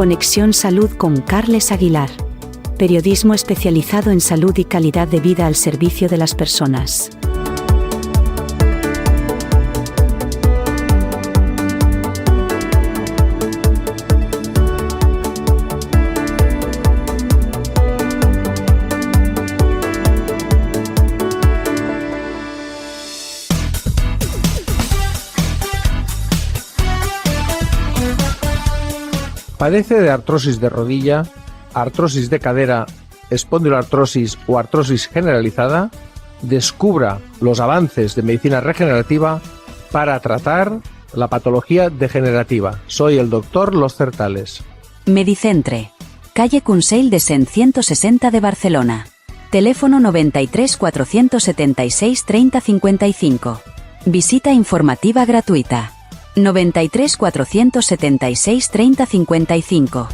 Conexión Salud con Carles Aguilar. Periodismo especializado en salud y calidad de vida al servicio de las personas. ¿Padece de artrosis de rodilla, artrosis de cadera, espondiloartrosis o artrosis generalizada? Descubra los avances de medicina regenerativa para tratar la patología degenerativa. Soy el doctor Los Certales. Medicentre. Calle Consell de Cent 160 de Barcelona. Teléfono 93 476 30 55. Visita informativa gratuita. 93 476 30 55.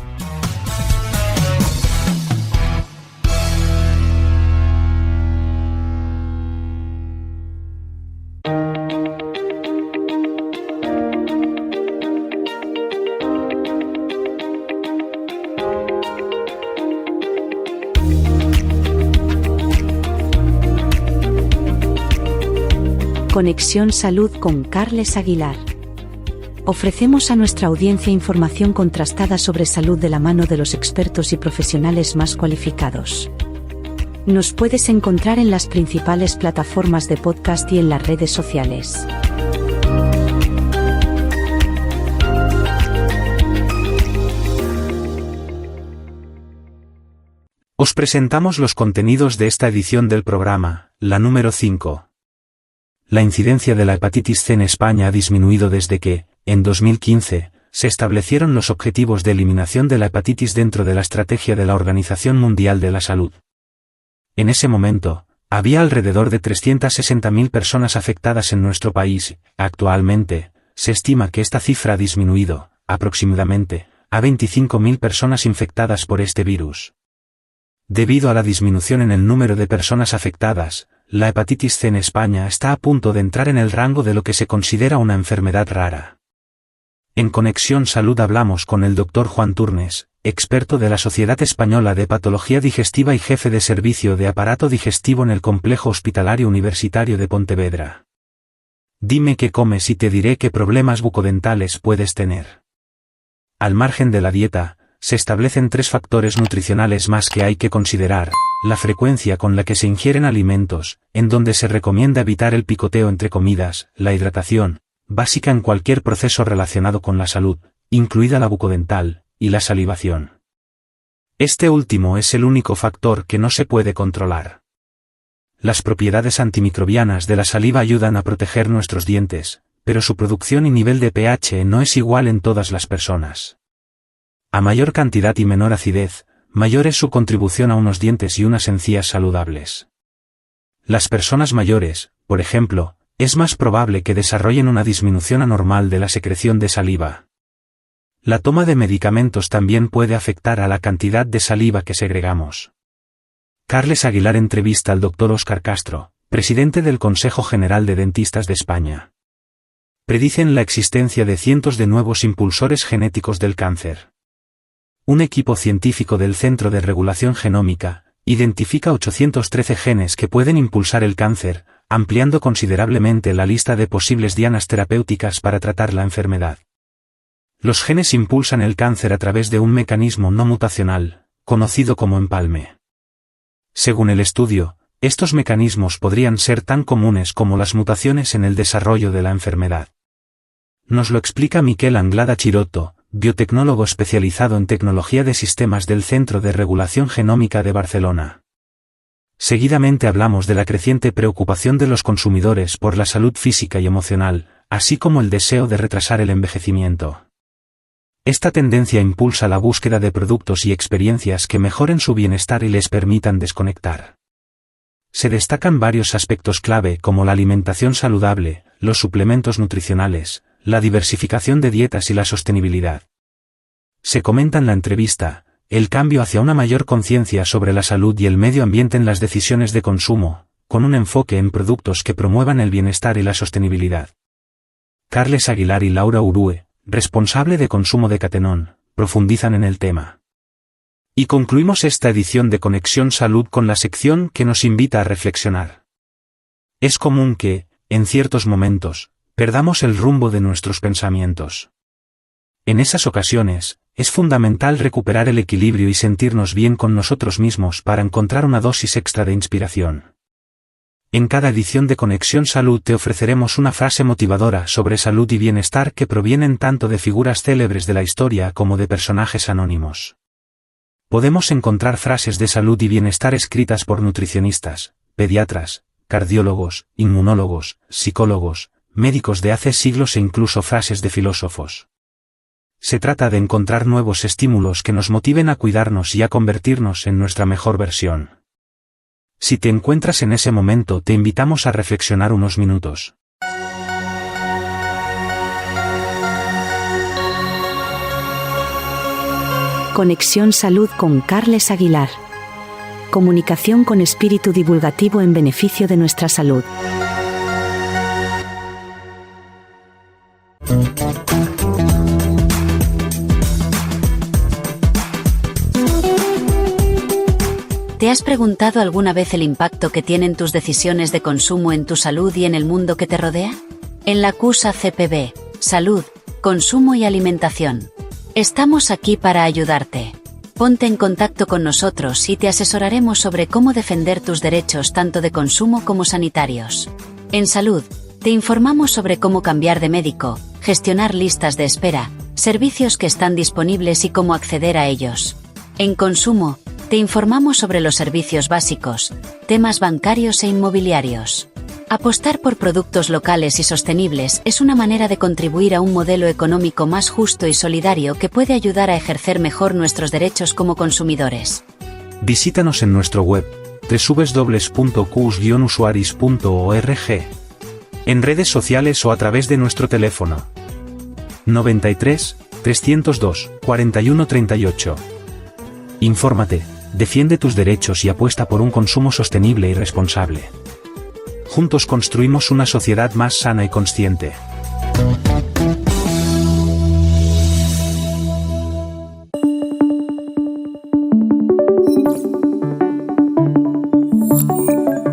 Conexión Salud con Carles Aguilar. Ofrecemos a nuestra audiencia información contrastada sobre salud de la mano de los expertos y profesionales más cualificados. Nos puedes encontrar en las principales plataformas de podcast y en las redes sociales. Os presentamos los contenidos de esta edición del programa, la número 5. La incidencia de la hepatitis C en España ha disminuido desde que, en 2015, se establecieron los objetivos de eliminación de la hepatitis dentro de la estrategia de la Organización Mundial de la Salud. En ese momento, había alrededor de 360.000 personas afectadas en nuestro país. Actualmente, se estima que esta cifra ha disminuido, aproximadamente, a 25.000 personas infectadas por este virus. Debido a la disminución en el número de personas afectadas, la hepatitis C en España está a punto de entrar en el rango de lo que se considera una enfermedad rara. En Conexión Salud hablamos con el Dr. Juan Turnes, experto de la Sociedad Española de Patología Digestiva y jefe de servicio de aparato digestivo en el Complejo Hospitalario Universitario de Pontevedra. Dime qué comes y te diré qué problemas bucodentales puedes tener. Al margen de la dieta, se establecen 3 factores nutricionales más que hay que considerar: la frecuencia con la que se ingieren alimentos, en donde se recomienda evitar el picoteo entre comidas, la hidratación, básica en cualquier proceso relacionado con la salud, incluida la bucodental, y la salivación. Este último es el único factor que no se puede controlar. Las propiedades antimicrobianas de la saliva ayudan a proteger nuestros dientes, pero su producción y nivel de pH no es igual en todas las personas. A mayor cantidad y menor acidez, mayor es su contribución a unos dientes y unas encías saludables. Las personas mayores, por ejemplo, es más probable que desarrollen una disminución anormal de la secreción de saliva. La toma de medicamentos también puede afectar a la cantidad de saliva que segregamos. Carles Aguilar entrevista al Dr. Óscar Castro, presidente del Consejo General de Dentistas de España. Predicen la existencia de cientos de nuevos impulsores genéticos del cáncer. Un equipo científico del Centro de Regulación Genómica identifica 813 genes que pueden impulsar el cáncer, ampliando considerablemente la lista de posibles dianas terapéuticas para tratar la enfermedad. Los genes impulsan el cáncer a través de un mecanismo no mutacional, conocido como empalme. Según el estudio, estos mecanismos podrían ser tan comunes como las mutaciones en el desarrollo de la enfermedad. Nos lo explica Miquel Anglada Chirotto, biotecnólogo especializado en tecnología de sistemas del Centro de Regulación Genómica de Barcelona. Seguidamente hablamos de la creciente preocupación de los consumidores por la salud física y emocional, así como el deseo de retrasar el envejecimiento. Esta tendencia impulsa la búsqueda de productos y experiencias que mejoren su bienestar y les permitan desconectar. Se destacan varios aspectos clave como la alimentación saludable, los suplementos nutricionales, la diversificación de dietas y la sostenibilidad. Se comenta en la entrevista el cambio hacia una mayor conciencia sobre la salud y el medio ambiente en las decisiones de consumo, con un enfoque en productos que promuevan el bienestar y la sostenibilidad. Carles Aguilar y Laura Urue, responsable de consumo de Catenon, profundizan en el tema. Y concluimos esta edición de Conexión Salud con la sección que nos invita a reflexionar. Es común que, en ciertos momentos, perdamos el rumbo de nuestros pensamientos. En esas ocasiones, es fundamental recuperar el equilibrio y sentirnos bien con nosotros mismos para encontrar una dosis extra de inspiración. En cada edición de Conexión Salud te ofreceremos una frase motivadora sobre salud y bienestar que provienen tanto de figuras célebres de la historia como de personajes anónimos. Podemos encontrar frases de salud y bienestar escritas por nutricionistas, pediatras, cardiólogos, inmunólogos, psicólogos, médicos de hace siglos e incluso frases de filósofos. Se trata de encontrar nuevos estímulos que nos motiven a cuidarnos y a convertirnos en nuestra mejor versión. Si te encuentras en ese momento, te invitamos a reflexionar unos minutos. Conexión Salud con Carles Aguilar. Comunicación con espíritu divulgativo en beneficio de nuestra salud. ¿Te has preguntado alguna vez el impacto que tienen tus decisiones de consumo en tu salud y en el mundo que te rodea? En la CUSA CPB, Salud, Consumo y Alimentación. Estamos aquí para ayudarte. Ponte en contacto con nosotros y te asesoraremos sobre cómo defender tus derechos tanto de consumo como sanitarios. En Salud, te informamos sobre cómo cambiar de médico, gestionar listas de espera, servicios que están disponibles y cómo acceder a ellos. En Consumo, te informamos sobre los servicios básicos, temas bancarios e inmobiliarios. Apostar por productos locales y sostenibles es una manera de contribuir a un modelo económico más justo y solidario que puede ayudar a ejercer mejor nuestros derechos como consumidores. Visítanos en nuestro web, www.cus-usuaris.org, en redes sociales o a través de nuestro teléfono 93 302 41 38. Infórmate, defiende tus derechos y apuesta por un consumo sostenible y responsable. Juntos construimos una sociedad más sana y consciente.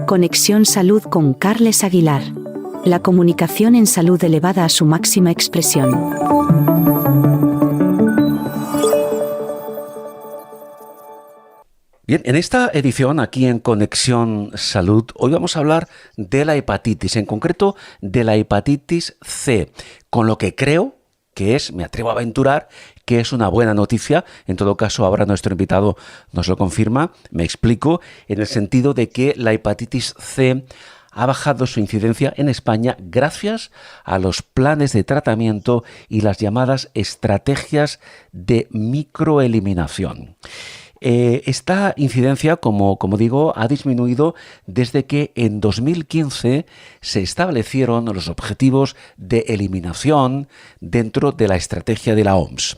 Conexión Salud con Carles Aguilar. La comunicación en salud elevada a su máxima expresión. Bien, en esta edición, aquí en Conexión Salud, hoy vamos a hablar de la hepatitis, en concreto de la hepatitis C, con lo que creo que es, me atrevo a aventurar, que es una buena noticia. En todo caso, ahora nuestro invitado nos lo confirma. Me explico, en el sentido de que la hepatitis C ha bajado su incidencia en España gracias a los planes de tratamiento y las llamadas estrategias de microeliminación. Esta incidencia, como digo, ha disminuido desde que en 2015 se establecieron los objetivos de eliminación dentro de la estrategia de la OMS.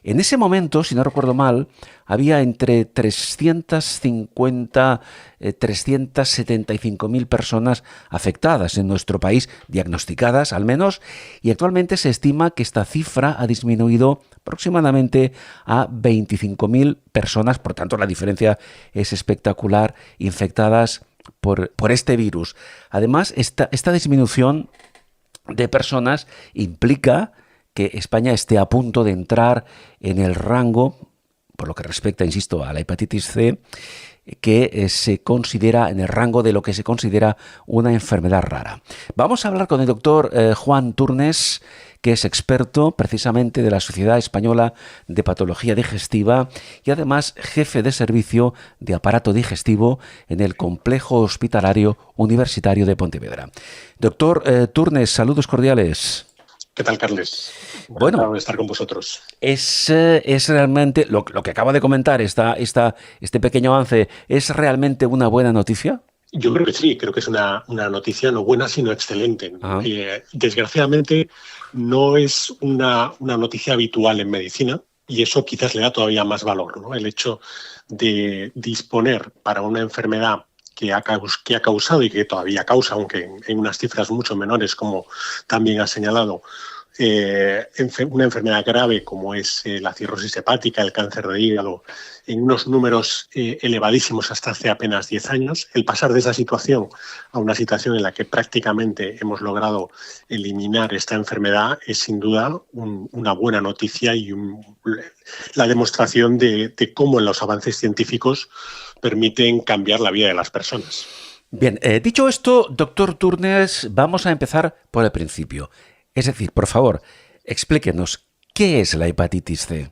En ese momento, si no recuerdo mal, había entre 350 375.000 personas afectadas en nuestro país, diagnosticadas al menos, y actualmente se estima que esta cifra ha disminuido aproximadamente a 25.000 personas, por tanto la diferencia es espectacular, infectadas por este virus. Además, esta disminución de personas implica que España esté a punto de entrar en el rango, por lo que respecta, insisto, a la hepatitis C, que se considera en el rango de lo que se considera una enfermedad rara. Vamos a hablar con el doctor Juan Turnes, que es experto precisamente de la Sociedad Española de Patología Digestiva y además jefe de servicio de aparato digestivo en el Complejo Hospitalario Universitario de Pontevedra. Doctor Turnes, saludos cordiales. ¿Qué tal, Carles? Bueno, de estar con vosotros. Es realmente, lo que acaba de comentar, este pequeño avance, ¿es realmente una buena noticia? Yo creo que sí, creo que es una noticia no buena, sino excelente. Desgraciadamente no es una noticia habitual en medicina y eso quizás le da todavía más valor, ¿no? El hecho de disponer para una enfermedad que ha causado y que todavía causa, aunque en unas cifras mucho menores, como también ha señalado, una enfermedad grave como es la cirrosis hepática, el cáncer de hígado, en unos números elevadísimos hasta hace apenas 10 años. El pasar de esa situación a una situación en la que prácticamente hemos logrado eliminar esta enfermedad es sin duda una buena noticia y la demostración de cómo los avances científicos permiten cambiar la vida de las personas. Bien, dicho esto, doctor Turnes, vamos a empezar por el principio. Es decir, por favor, explíquenos, ¿qué es la hepatitis C?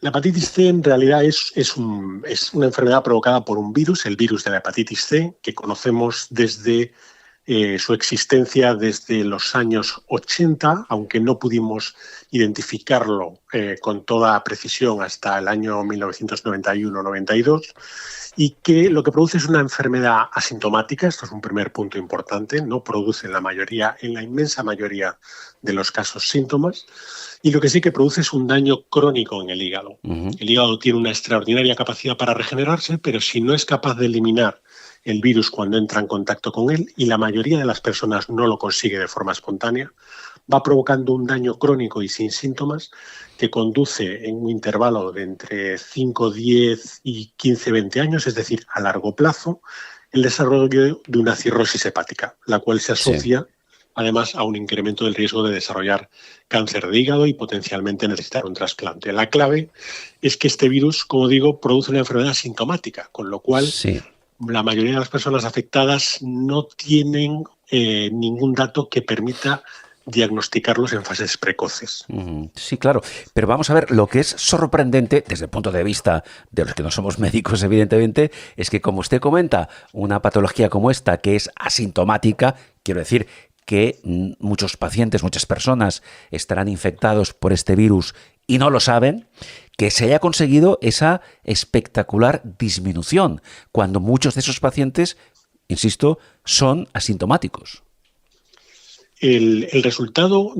La hepatitis C en realidad es una enfermedad provocada por un virus, el virus de la hepatitis C, que conocemos desde su existencia desde los años 80, aunque no pudimos identificarlo con toda precisión hasta el año 1991-92, y que lo que produce es una enfermedad asintomática. Esto es un primer punto importante, no produce en la inmensa mayoría de los casos, síntomas, y lo que sí que produce es un daño crónico en el hígado. El hígado tiene una extraordinaria capacidad para regenerarse, pero si no es capaz de eliminar el virus cuando entra en contacto con él, y la mayoría de las personas no lo consigue de forma espontánea, va provocando un daño crónico y sin síntomas que conduce en un intervalo de entre 5, 10 y 15, 20 años, es decir, a largo plazo, el desarrollo de una cirrosis hepática, la cual se asocia además a un incremento del riesgo de desarrollar cáncer de hígado y potencialmente necesitar un trasplante. La clave es que este virus, como digo, produce una enfermedad asintomática, con lo cual la mayoría de las personas afectadas no tienen ningún dato que permita diagnosticarlos en fases precoces. Sí, claro. Pero vamos a ver, lo que es sorprendente, desde el punto de vista de los que no somos médicos, evidentemente, es que, como usted comenta, una patología como esta, que es asintomática, quiero decir que muchos pacientes, muchas personas estarán infectados por este virus y no lo saben, que se haya conseguido esa espectacular disminución, cuando muchos de esos pacientes, insisto, son asintomáticos. El resultado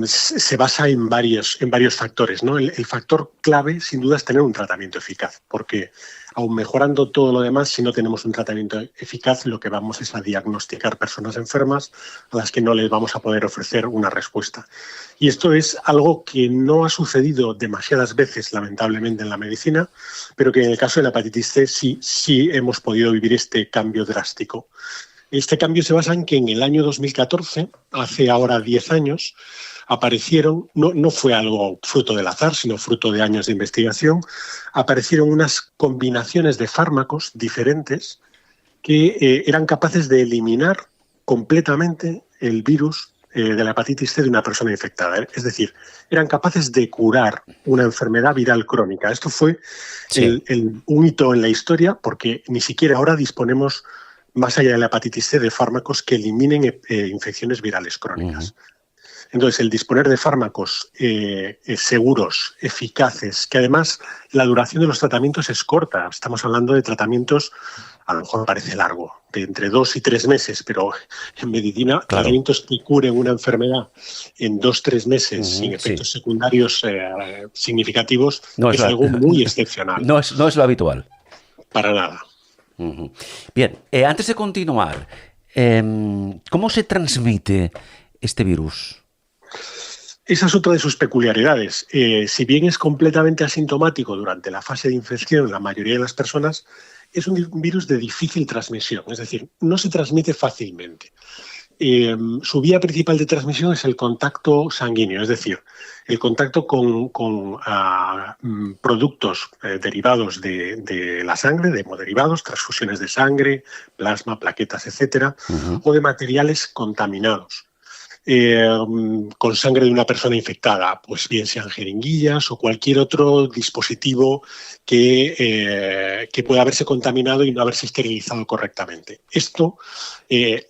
se basa en varios factores, ¿no? El factor clave, sin duda, es tener un tratamiento eficaz, porque aun mejorando todo lo demás, si no tenemos un tratamiento eficaz, lo que vamos es a diagnosticar personas enfermas a las que no les vamos a poder ofrecer una respuesta. Y esto es algo que no ha sucedido demasiadas veces, lamentablemente, en la medicina, pero que en el caso de la hepatitis C sí hemos podido vivir este cambio drástico. Este cambio se basa en que en el año 2014, hace ahora 10 años, aparecieron, no fue algo fruto del azar, sino fruto de años de investigación, aparecieron unas combinaciones de fármacos diferentes que eran capaces de eliminar completamente el virus de la hepatitis C de una persona infectada. Es decir, eran capaces de curar una enfermedad viral crónica. Esto fue un hito en la historia, porque ni siquiera ahora disponemos, más allá de la hepatitis C, de fármacos que eliminen infecciones virales crónicas. Entonces, el disponer de fármacos seguros, eficaces, que además la duración de los tratamientos es corta. Estamos hablando de tratamientos, a lo mejor parece largo, de entre 2 y 3 meses, pero en medicina, tratamientos que curen una enfermedad en 2-3 meses sin efectos secundarios significativos es algo muy excepcional. No es lo habitual. Para nada. Bien, antes de continuar, ¿cómo se transmite este virus? Esa es otra de sus peculiaridades. Si bien es completamente asintomático durante la fase de infección en la mayoría de las personas, es un virus de difícil transmisión, es decir, no se transmite fácilmente. Su vía principal de transmisión es el contacto sanguíneo, es decir, el contacto con productos derivados de la sangre, de hemoderivados, transfusiones de sangre, plasma, plaquetas, etcétera, o de materiales contaminados. Con sangre de una persona infectada, pues bien sean jeringuillas o cualquier otro dispositivo que pueda haberse contaminado y no haberse esterilizado correctamente. Esto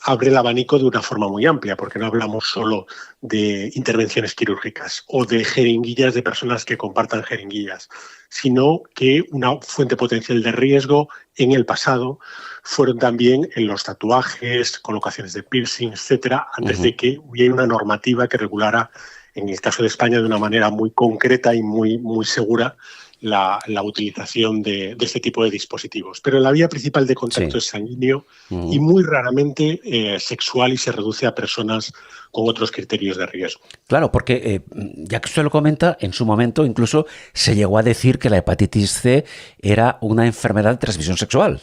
abre el abanico de una forma muy amplia, porque no hablamos solo de intervenciones quirúrgicas o de jeringuillas de personas que compartan jeringuillas, sino que una fuente potencial de riesgo en el pasado fueron también en los tatuajes, colocaciones de piercing, etcétera, antes de que hubiera una normativa que regulara, en el caso de España, de una manera muy concreta y muy segura, la utilización de este tipo de dispositivos. Pero la vía principal de contacto es sanguíneo y muy raramente sexual, y se reduce a personas con otros criterios de riesgo. Claro, porque ya que usted lo comenta, en su momento incluso se llegó a decir que la hepatitis C era una enfermedad de transmisión sexual.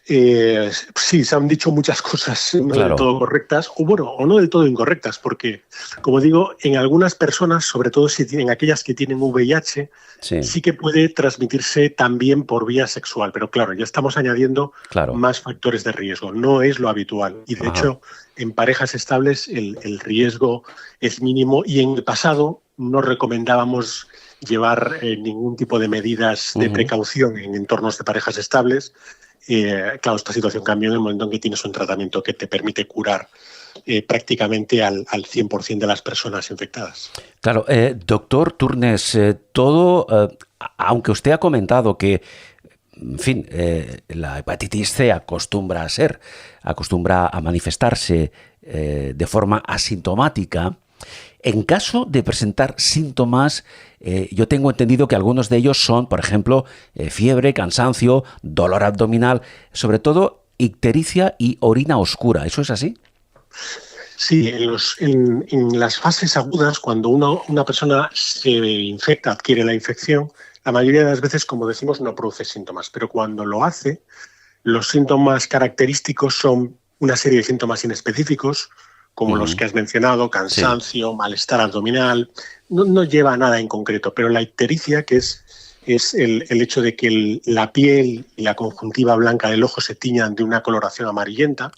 Sí, se han dicho muchas cosas no del todo correctas, o no del todo incorrectas, porque, como digo, en algunas personas, sobre todo en aquellas que tienen VIH, sí que puede transmitirse también por vía sexual, pero claro, ya estamos añadiendo más factores de riesgo, no es lo habitual, y de hecho, en parejas estables el riesgo es mínimo, y en el pasado no recomendábamos llevar ningún tipo de medidas de precaución en entornos de parejas estables. Claro, esta situación cambió en el momento en que tienes un tratamiento que te permite curar prácticamente al 100% de las personas infectadas. Claro, doctor Turnes, aunque usted ha comentado que, en fin, la hepatitis C acostumbra a manifestarse de forma asintomática, en caso de presentar síntomas, yo tengo entendido que algunos de ellos son, por ejemplo, fiebre, cansancio, dolor abdominal, sobre todo ictericia y orina oscura. ¿Eso es así? Sí, en las fases agudas, cuando una persona se infecta, adquiere la infección, la mayoría de las veces, como decimos, no produce síntomas. Pero cuando lo hace, los síntomas característicos son una serie de síntomas inespecíficos, como los que has mencionado, cansancio, malestar abdominal, no lleva a nada en concreto, pero la ictericia, que es el hecho de que la piel y la conjuntiva blanca del ojo se tiñan de una coloración amarillenta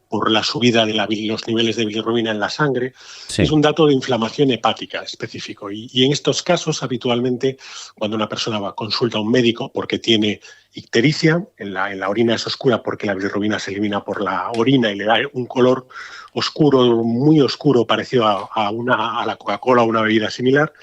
por la subida de los niveles de bilirrubina en la sangre, es un dato de inflamación hepática específico. Y en estos casos, habitualmente, cuando una persona consulta a un médico porque tiene ictericia, en la orina es oscura porque la bilirrubina se elimina por la orina y le da un color oscuro, muy oscuro, parecido a la Coca-Cola o una bebida similar.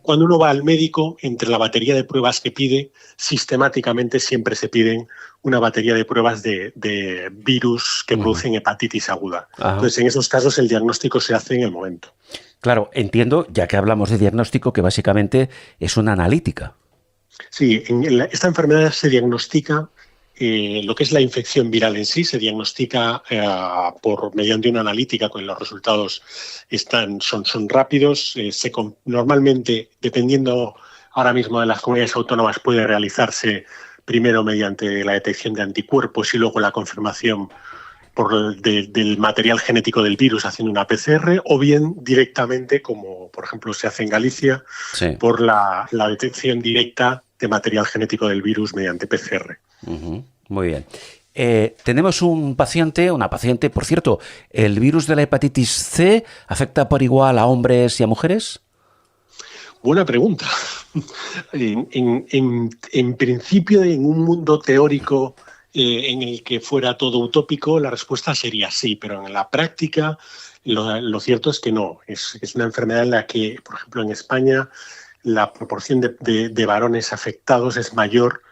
Cuando uno va al médico, entre la batería de pruebas que pide, sistemáticamente siempre se piden una batería de pruebas de virus que producen hepatitis aguda. Entonces, en esos casos, el diagnóstico se hace en el momento. Claro, entiendo, ya que hablamos de diagnóstico, que básicamente es una analítica. Sí, esta enfermedad se diagnostica, lo que es la infección viral en sí, se diagnostica mediante una analítica, con los resultados son rápidos. Normalmente, dependiendo ahora mismo de las comunidades autónomas, puede realizarse primero mediante la detección de anticuerpos y luego la confirmación del material genético del virus haciendo una PCR, o bien directamente, como por ejemplo se hace en Galicia, por la detección directa de material genético del virus mediante PCR. Muy bien. Tenemos una paciente, por cierto, ¿el virus de la hepatitis C afecta por igual a hombres y a mujeres? Buena pregunta. En principio, en un mundo teórico en el que fuera todo utópico, la respuesta sería sí, pero en la práctica lo cierto es que no. Es una enfermedad en la que, por ejemplo, en España, la proporción de varones afectados es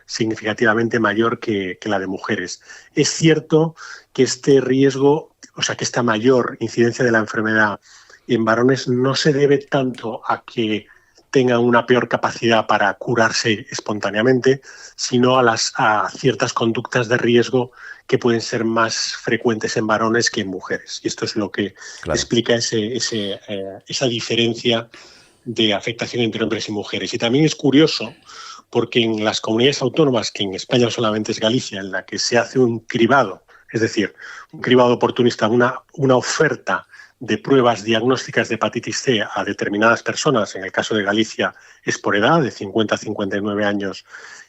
significativamente mayor que la de mujeres. Es cierto que este riesgo, que esta mayor incidencia de la enfermedad en varones no se debe tanto a que tengan una peor capacidad para curarse espontáneamente, sino a ciertas conductas de riesgo que pueden ser más frecuentes en varones que en mujeres. Y esto es lo que explica esa diferencia de afectación entre hombres y mujeres. Y también es curioso porque en las comunidades autónomas, que en España solamente es Galicia, en la que se hace un cribado, es decir, un cribado oportunista, una oferta de pruebas diagnósticas de hepatitis C a determinadas personas, en el caso de Galicia es por edad, de 50 a 59 años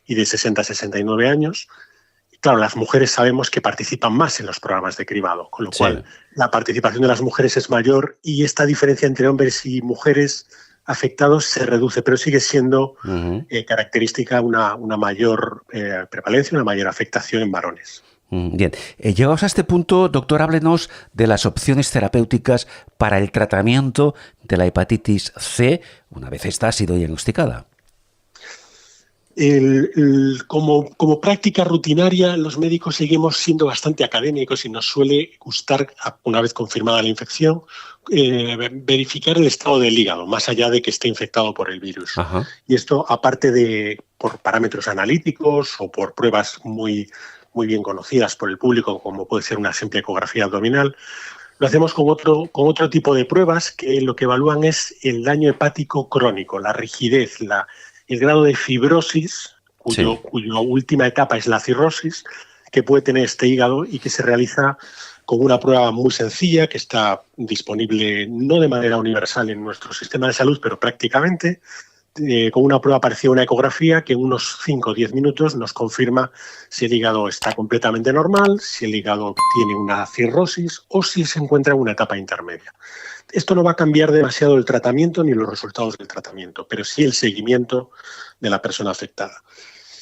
y de 60 a 69 años. Y claro, las mujeres sabemos que participan más en los programas de cribado, con lo cual la participación de las mujeres es mayor y esta diferencia entre hombres y mujeres afectados se reduce, pero sigue siendo característica una mayor prevalencia, una mayor afectación en varones. Bien, llegados a este punto, doctor, háblenos de las opciones terapéuticas para el tratamiento de la hepatitis C una vez esta ha sido diagnosticada. Como práctica rutinaria, los médicos seguimos siendo bastante académicos y nos suele gustar, una vez confirmada la infección, verificar el estado del hígado, más allá de que esté infectado por el virus. Ajá. Y esto, aparte de por parámetros analíticos o por pruebas muy bien conocidas por el público, como puede ser una simple ecografía abdominal, lo hacemos con otro tipo de pruebas que lo que evalúan es el daño hepático crónico, la rigidez, el grado de fibrosis, cuya última etapa es la cirrosis, que puede tener este hígado y que se realiza con una prueba muy sencilla que está disponible no de manera universal en nuestro sistema de salud, pero prácticamente con una prueba parecida a una ecografía que en unos 5 o 10 minutos nos confirma si el hígado está completamente normal, si el hígado tiene una cirrosis o si se encuentra en una etapa intermedia. Esto no va a cambiar demasiado el tratamiento ni los resultados del tratamiento, pero sí el seguimiento de la persona afectada.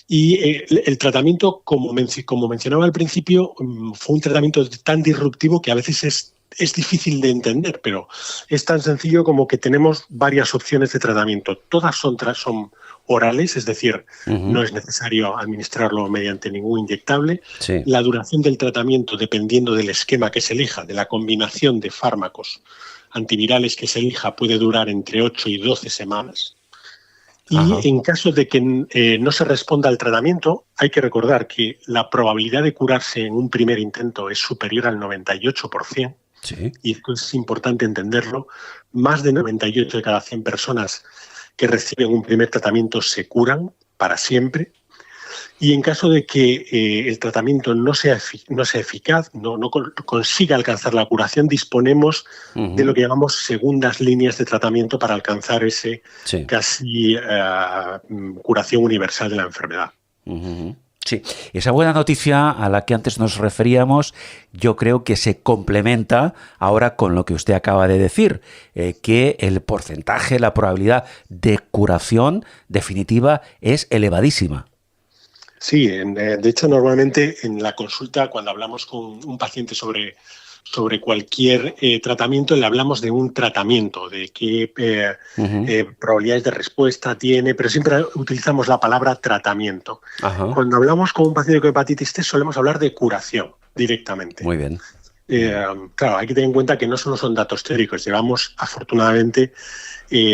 Y el tratamiento, como mencionaba al principio, fue un tratamiento tan disruptivo que a veces es difícil de entender, pero es tan sencillo como que tenemos varias opciones de tratamiento. Todas son orales, es decir, no es necesario administrarlo mediante ningún inyectable. Sí. La duración del tratamiento, dependiendo del esquema que se elija, de la combinación de fármacos antivirales que se elija, puede durar entre 8 y 12 semanas. Y en caso de que no se responda al tratamiento, hay que recordar que la probabilidad de curarse en un primer intento es superior al 98%. Sí. Y esto es importante entenderlo. Más de 98 de cada 100 personas que reciben un primer tratamiento se curan para siempre. Y en caso de que el tratamiento no sea eficaz, no consiga alcanzar la curación, disponemos de lo que llamamos segundas líneas de tratamiento para alcanzar ese casi curación universal de la enfermedad. Sí, esa buena noticia a la que antes nos referíamos, yo creo que se complementa ahora con lo que usted acaba de decir, que el porcentaje, la probabilidad de curación definitiva es elevadísima. Sí, de hecho, normalmente en la consulta, cuando hablamos con un paciente sobre cualquier tratamiento, le hablamos de un tratamiento, de qué probabilidades de respuesta tiene, pero siempre utilizamos la palabra tratamiento. Cuando hablamos con un paciente con hepatitis C, solemos hablar de curación directamente. Muy bien. Claro, hay que tener en cuenta que no solo son datos teóricos. Llevamos, afortunadamente,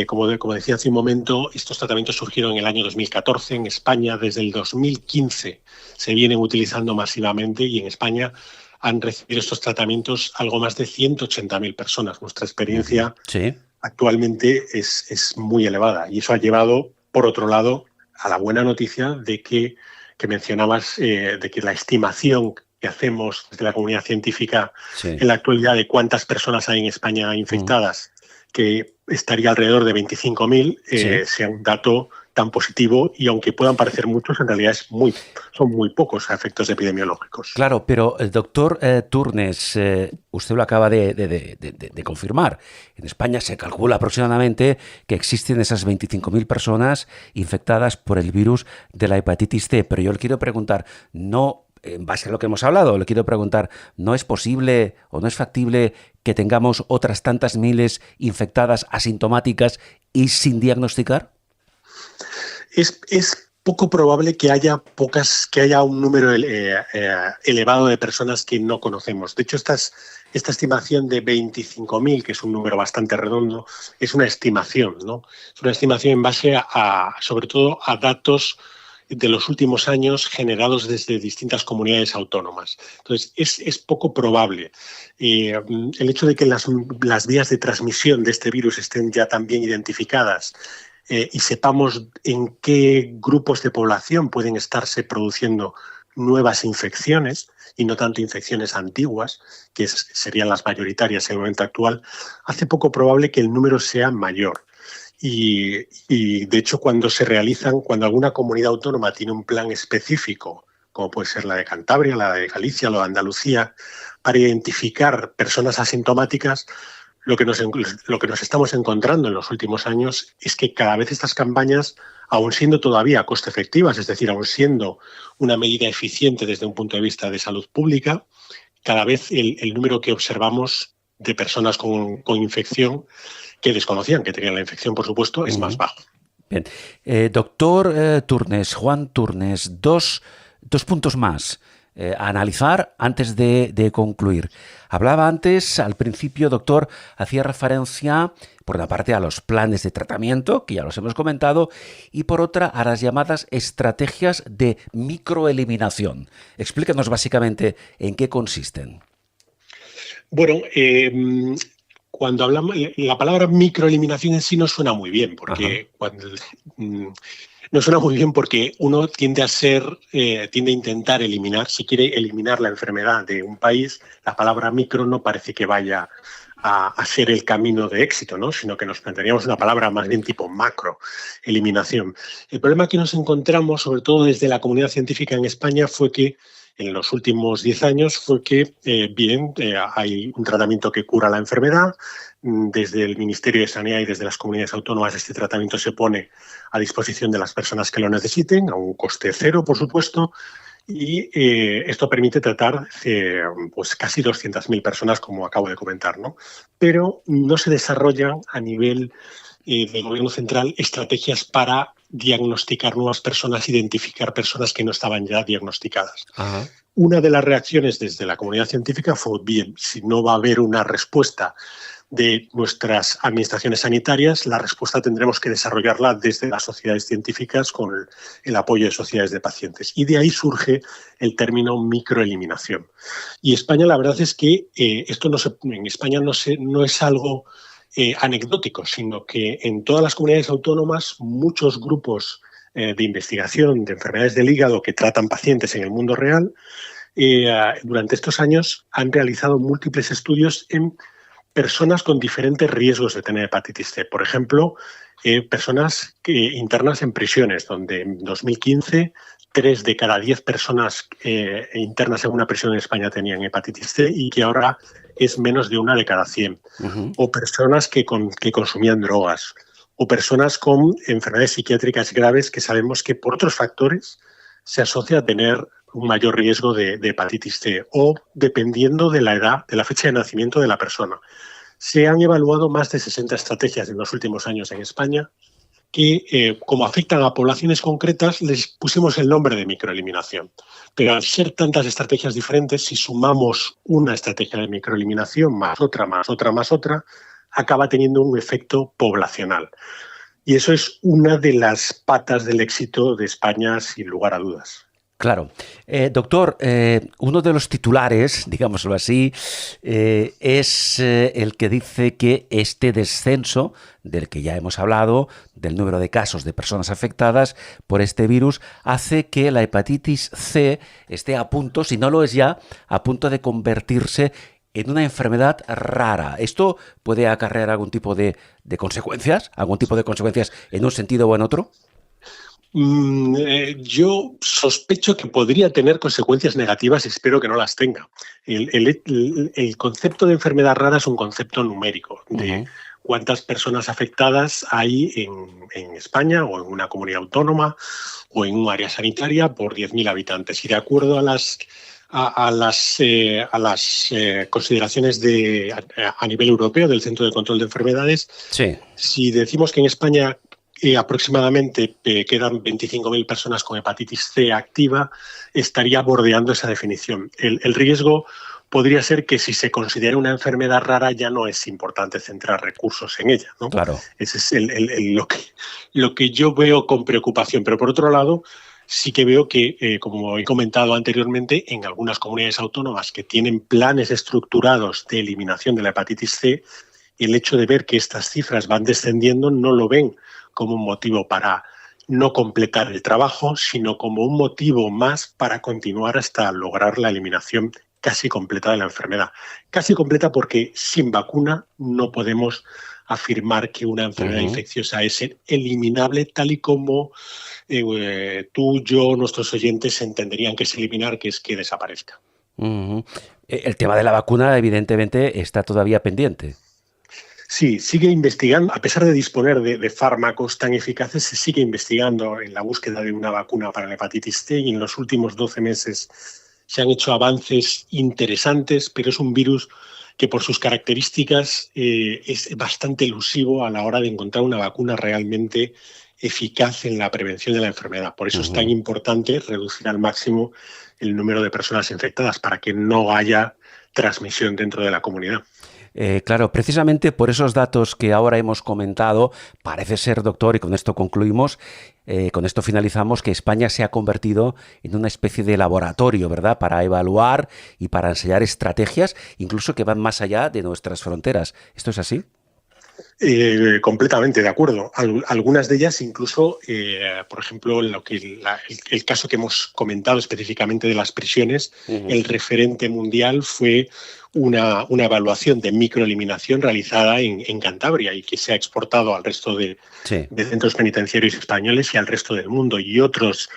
como decía hace un momento, estos tratamientos surgieron en el año 2014 en España. Desde el 2015 se vienen utilizando masivamente y en España han recibido estos tratamientos algo más de 180.000 personas. Nuestra experiencia actualmente es muy elevada y eso ha llevado, por otro lado, a la buena noticia de que mencionabas, de que la estimación que hacemos desde la comunidad científica en la actualidad de cuántas personas hay en España infectadas, que estaría alrededor de 25.000, sea un dato tan positivo y aunque puedan parecer muchos, en realidad son muy pocos a efectos epidemiológicos. Claro, pero el doctor Turnes, usted lo acaba de confirmar. En España se calcula aproximadamente que existen esas 25.000 personas infectadas por el virus de la hepatitis C, pero yo le quiero preguntar, no... En base a lo que hemos hablado, le quiero preguntar, ¿no es posible o no es factible que tengamos otras tantas miles infectadas asintomáticas y sin diagnosticar? Es poco probable que haya un número elevado de personas que no conocemos. De hecho, esta estimación de 25.000, que es un número bastante redondo, es una estimación, ¿no? Es una estimación en base sobre todo a datos de los últimos años generados desde distintas comunidades autónomas. Entonces, es poco probable. El hecho de que las vías de transmisión de este virus estén ya tan bien identificadas y sepamos en qué grupos de población pueden estarse produciendo nuevas infecciones y no tanto infecciones antiguas, que serían las mayoritarias en el momento actual, hace poco probable que el número sea mayor. Y de hecho, cuando alguna comunidad autónoma tiene un plan específico, como puede ser la de Cantabria, la de Galicia, la de Andalucía, para identificar personas asintomáticas, lo que nos estamos encontrando en los últimos años es que cada vez estas campañas, aun siendo todavía coste efectivas, es decir, aun siendo una medida eficiente desde un punto de vista de salud pública, cada vez el número que observamos de personas con infección que desconocían que tenían la infección, por supuesto, es más bajo. Bien. Doctor Turnes, Juan Turnes, dos puntos más a analizar antes de concluir. Hablaba antes, al principio, doctor, hacía referencia, por una parte, a los planes de tratamiento, que ya los hemos comentado, y por otra, a las llamadas estrategias de microeliminación. Explícanos básicamente en qué consisten. Bueno, cuando hablamos, la palabra microeliminación en sí no suena muy bien, porque no suena muy bien porque uno tiende a intentar eliminar, si quiere eliminar la enfermedad de un país, la palabra micro no parece que vaya a ser el camino de éxito, ¿no? Sino que nos plantearíamos una palabra más bien tipo macro, eliminación. El problema que nos encontramos, sobre todo desde la comunidad científica en España, fue que en los últimos 10 años fue que, hay un tratamiento que cura la enfermedad. Desde el Ministerio de Sanidad y desde las comunidades autónomas este tratamiento se pone a disposición de las personas que lo necesiten, a un coste cero, por supuesto, y esto permite tratar pues casi 200.000 personas, como acabo de comentar, ¿no? Pero no se desarrollan a nivel del Gobierno central estrategias para diagnosticar nuevas personas, identificar personas que no estaban ya diagnosticadas. Ajá. Una de las reacciones desde la comunidad científica fue, bien, si no va a haber una respuesta de nuestras administraciones sanitarias, la respuesta tendremos que desarrollarla desde las sociedades científicas con el apoyo de sociedades de pacientes. Y de ahí surge el término microeliminación. Y España, la verdad es que esto en España no es algo anecdótico, sino que en todas las comunidades autónomas muchos grupos de investigación de enfermedades del hígado que tratan pacientes en el mundo real durante estos años han realizado múltiples estudios en personas con diferentes riesgos de tener hepatitis C. Por ejemplo, personas internas en prisiones, donde en 2015 3 de cada 10 personas internas en una prisión en España tenían hepatitis C y que ahora es menos de 1 de cada 100. Uh-huh. O personas que consumían drogas, o personas con enfermedades psiquiátricas graves que sabemos que por otros factores se asocia a tener un mayor riesgo de hepatitis C, o dependiendo de la edad, de la fecha de nacimiento de la persona. Se han evaluado más de 60 estrategias en los últimos años en España que, como afectan a poblaciones concretas, les pusimos el nombre de microeliminación. Pero al ser tantas estrategias diferentes, si sumamos una estrategia de microeliminación más otra, más otra, más otra, acaba teniendo un efecto poblacional. Y eso es una de las patas del éxito de España, sin lugar a dudas. Claro. Doctor, uno de los titulares, digámoslo así, es el que dice que este descenso, del que ya hemos hablado, del número de casos de personas afectadas por este virus, hace que la hepatitis C esté a punto, si no lo es ya, a punto de convertirse en una enfermedad rara. ¿Esto puede acarrear algún tipo de consecuencias? ¿Algún tipo de consecuencias en un sentido o en otro? Yo sospecho que podría tener consecuencias negativas y espero que no las tenga. El concepto de enfermedad rara es un concepto numérico de cuántas personas afectadas hay en España o en una comunidad autónoma o en un área sanitaria por 10.000 habitantes. Y de acuerdo a las consideraciones a nivel europeo del Centro de Control de Enfermedades, sí. Si decimos que en España aproximadamente quedan 25.000 personas con hepatitis C activa, estaría bordeando esa definición. El riesgo podría ser que si se considera una enfermedad rara ya no es importante centrar recursos en ella, ¿no? Claro. Ese es lo que yo veo con preocupación. Pero por otro lado, sí que veo que, como he comentado anteriormente, en algunas comunidades autónomas que tienen planes estructurados de eliminación de la hepatitis C, el hecho de ver que estas cifras van descendiendo no lo ven como un motivo para no completar el trabajo, sino como un motivo más para continuar hasta lograr la eliminación casi completa de la enfermedad. Casi completa porque sin vacuna no podemos afirmar que una enfermedad infecciosa es eliminable tal y como tú, yo, nuestros oyentes entenderían que es eliminar, que es que desaparezca. El tema de la vacuna evidentemente está todavía pendiente. Sí, sigue investigando, a pesar de disponer de fármacos tan eficaces, se sigue investigando en la búsqueda de una vacuna para la hepatitis C y en los últimos 12 meses se han hecho avances interesantes, pero es un virus que por sus características es bastante elusivo a la hora de encontrar una vacuna realmente eficaz en la prevención de la enfermedad. Por eso es tan importante reducir al máximo el número de personas infectadas para que no haya transmisión dentro de la comunidad. Claro, precisamente por esos datos que ahora hemos comentado, parece ser, doctor, y con esto concluimos, con esto finalizamos, que España se ha convertido en una especie de laboratorio, ¿verdad?, para evaluar y para enseñar estrategias, incluso que van más allá de nuestras fronteras. ¿Esto es así? Completamente de acuerdo. Algunas de ellas incluso, por ejemplo, el caso que hemos comentado específicamente de las prisiones, el referente mundial fue una evaluación de microeliminación realizada en Cantabria y que se ha exportado al resto de centros penitenciarios españoles y al resto del mundo. Y otras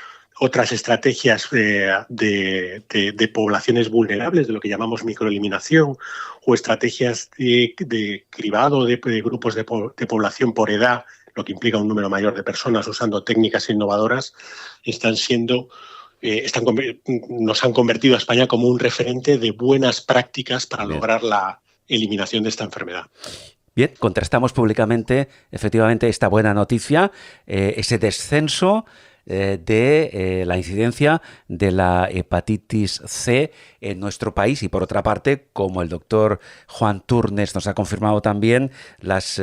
estrategias de poblaciones vulnerables, de lo que llamamos microeliminación, o estrategias de cribado de grupos de población por edad, lo que implica un número mayor de personas usando técnicas innovadoras, nos han convertido a España como un referente de buenas prácticas para lograr la eliminación de esta enfermedad. Bien, contrastamos públicamente, efectivamente, esta buena noticia, ese descenso de la incidencia de la hepatitis C en nuestro país, y por otra parte, como el doctor Juan Turnes nos ha confirmado también, las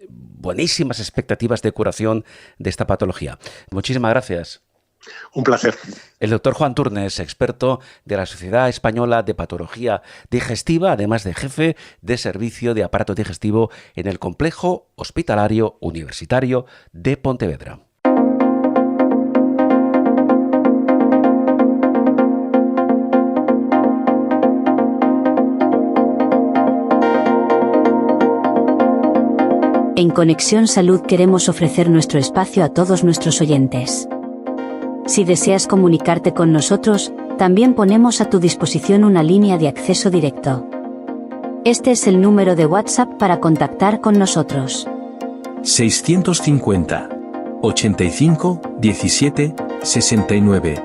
buenísimas expectativas de curación de esta patología. Muchísimas gracias. Un placer. El doctor Juan Turnes, experto de la Sociedad Española de Patología Digestiva, además de jefe de servicio de aparato digestivo en el Complejo Hospitalario Universitario de Pontevedra. En Conexión Salud queremos ofrecer nuestro espacio a todos nuestros oyentes. Si deseas comunicarte con nosotros, también ponemos a tu disposición una línea de acceso directo. Este es el número de WhatsApp para contactar con nosotros. 650 85 17 69.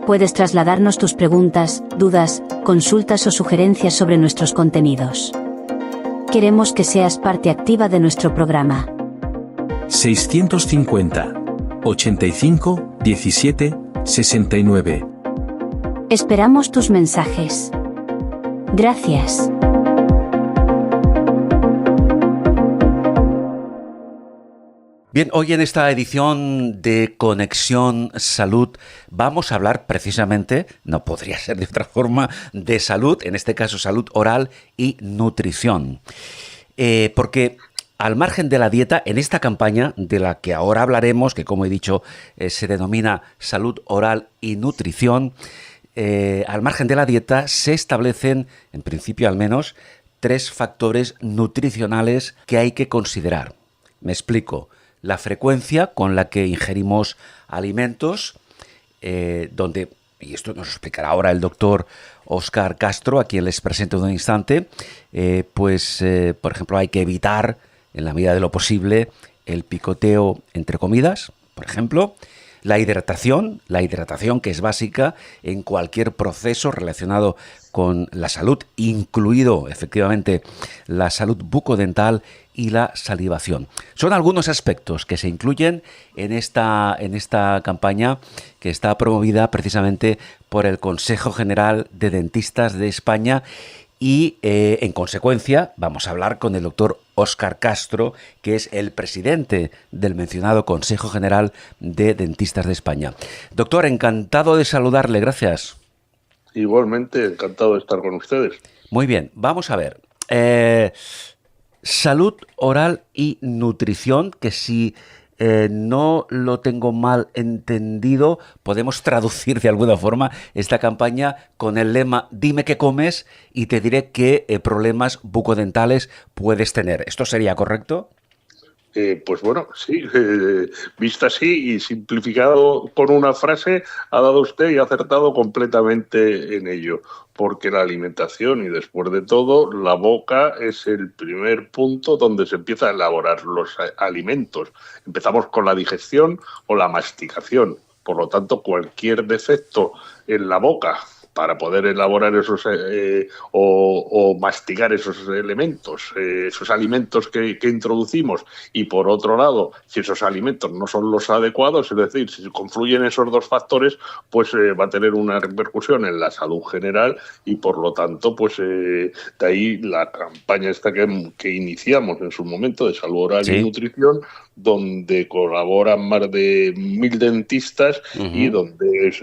Puedes trasladarnos tus preguntas, dudas, consultas o sugerencias sobre nuestros contenidos. Queremos que seas parte activa de nuestro programa. 650 85 17 69. Esperamos tus mensajes. Gracias. Bien, hoy en esta edición de Conexión Salud vamos a hablar precisamente, no podría ser de otra forma, de salud, en este caso salud oral y nutrición. Porque al margen de la dieta, en esta campaña de la que ahora hablaremos, que como he dicho se denomina salud oral y nutrición, al margen de la dieta se establecen, en principio al menos, 3 factores nutricionales que hay que considerar. Me explico. La frecuencia con la que ingerimos alimentos, donde, y esto nos explicará ahora el doctor Óscar Castro, a quien les presento en un instante, por ejemplo, hay que evitar, en la medida de lo posible, el picoteo entre comidas, por ejemplo. La hidratación que es básica en cualquier proceso relacionado con la salud, incluido efectivamente la salud bucodental y la salivación. Son algunos aspectos que se incluyen en esta campaña que está promovida precisamente por el Consejo General de Dentistas de España y, en consecuencia, vamos a hablar con el doctor Óscar Castro, que es el presidente del mencionado Consejo General de Dentistas de España. Doctor, encantado de saludarle, gracias. Igualmente, encantado de estar con ustedes. Muy bien, vamos a ver. Salud oral y nutrición, que si no lo tengo mal entendido, podemos traducir de alguna forma esta campaña con el lema "dime qué comes y te diré qué problemas bucodentales puedes tener". ¿Esto sería correcto? Pues bueno, sí, visto así y simplificado con una frase, ha dado usted y ha acertado completamente en ello, porque la alimentación y después de todo la boca es el primer punto donde se empieza a elaborar los alimentos. Empezamos con la digestión o la masticación, por lo tanto cualquier defecto en la boca para poder elaborar esos o mastigar esos elementos, esos alimentos que introducimos, y por otro lado, si esos alimentos no son los adecuados, es decir, si confluyen esos dos factores, pues va a tener una repercusión en la salud general, y por lo tanto, pues de ahí la campaña esta que iniciamos en su momento de salud oral y nutrición, donde colaboran más de 1.000 dentistas y donde es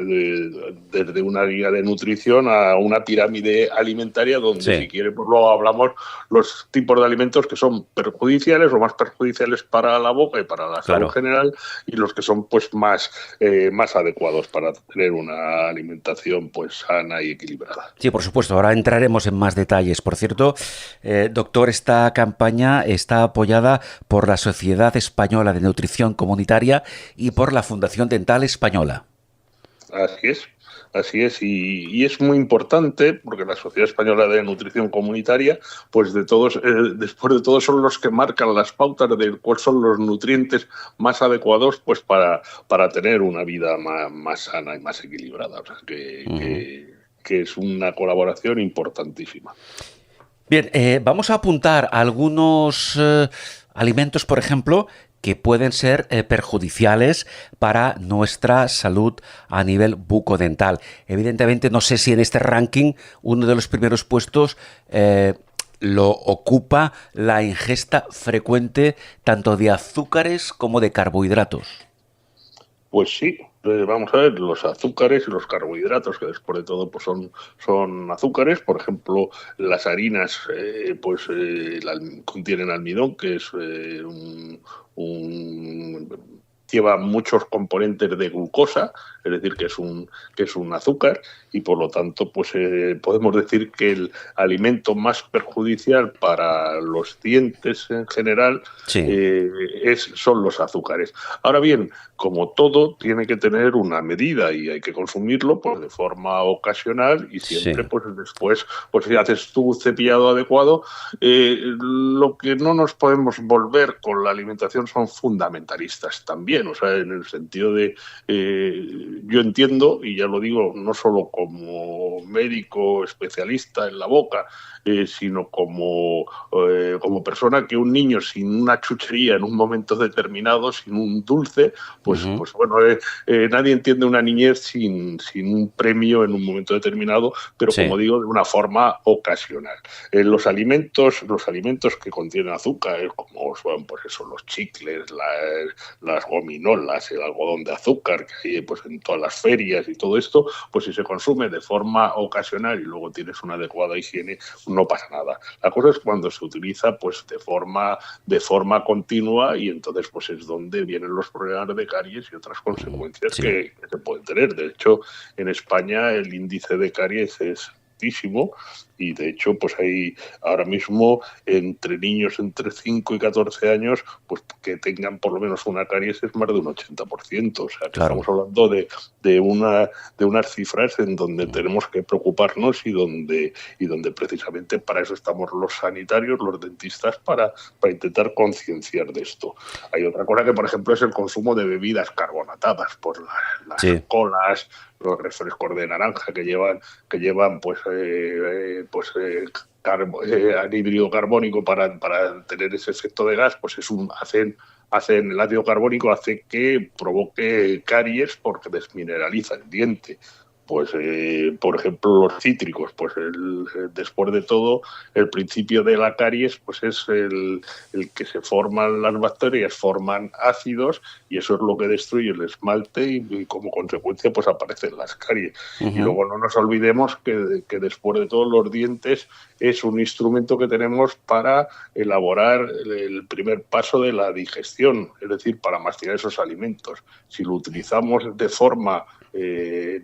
desde una guía de nutrición a una pirámide alimentaria donde, si quiere, pues luego hablamos los tipos de alimentos que son perjudiciales o más perjudiciales para la boca y para la salud general, y los que son pues más adecuados para tener una alimentación pues sana y equilibrada. Sí, por supuesto. Ahora entraremos en más detalles. Por cierto, doctor, esta campaña está apoyada por la Sociedad Española de Nutrición Comunitaria y por la Fundación Dental Española. Así es, y es muy importante porque la Sociedad Española de Nutrición Comunitaria, pues después de todo, son los que marcan las pautas de cuáles son los nutrientes más adecuados pues para tener una vida más sana y más equilibrada. O sea, que es una colaboración importantísima. Bien, vamos a apuntar algunos alimentos, por ejemplo, que pueden ser perjudiciales para nuestra salud a nivel bucodental. Evidentemente, no sé si en este ranking uno de los primeros puestos lo ocupa la ingesta frecuente tanto de azúcares como de carbohidratos. Pues sí. Vamos a ver, los azúcares y los carbohidratos, que después de todo pues son azúcares. Por ejemplo, las harinas contienen almidón, que es lleva muchos componentes de glucosa, es decir, que es un azúcar, y por lo tanto pues podemos decir que el alimento más perjudicial para los dientes en general son los azúcares. Ahora bien, como todo, tiene que tener una medida y hay que consumirlo pues de forma ocasional, y siempre pues después, pues si haces tu cepillado adecuado. Lo que no nos podemos volver con la alimentación son fundamentalistas también, o sea, en el sentido de yo entiendo, y ya lo digo, no solo como médico especialista en la boca, sino como persona, que un niño sin una chuchería en un momento determinado, sin un dulce, pues bueno, nadie entiende una niñez sin un premio en un momento determinado, pero como digo, de una forma ocasional. Los alimentos que contienen azúcar, como son pues eso, los chicles, las gominolas, el algodón de azúcar que hay pues en todas las ferias y todo esto, pues si se consume de forma ocasional y luego tienes una adecuada higiene, no pasa nada. La cosa es cuando se utiliza pues de forma continua, y entonces pues es donde vienen los problemas de caries y otras consecuencias que se pueden tener. De hecho, en España el índice de caries es altísimo, y de hecho pues hay ahora mismo entre niños entre 5 y 14 años pues que tengan por lo menos una caries es más de un 80%, o sea que estamos hablando de unas cifras en donde tenemos que preocuparnos, y donde precisamente para eso estamos los sanitarios, los dentistas, para intentar concienciar de esto. Hay otra cosa que, por ejemplo, es el consumo de bebidas carbonatadas, por las colas, los refrescos de naranja que llevan anhídrido carbónico para tener ese efecto de gas, pues hacen el ácido carbónico hace que provoque caries porque desmineraliza el diente. Pues, por ejemplo, los cítricos, pues después de todo, el principio de la caries pues es el que se forman las bacterias, forman ácidos, y eso es lo que destruye el esmalte, y como consecuencia pues aparecen las caries. Y luego no nos olvidemos que después de todo, los dientes es un instrumento que tenemos para elaborar el primer paso de la digestión, es decir, para masticar esos alimentos. Si lo utilizamos de forma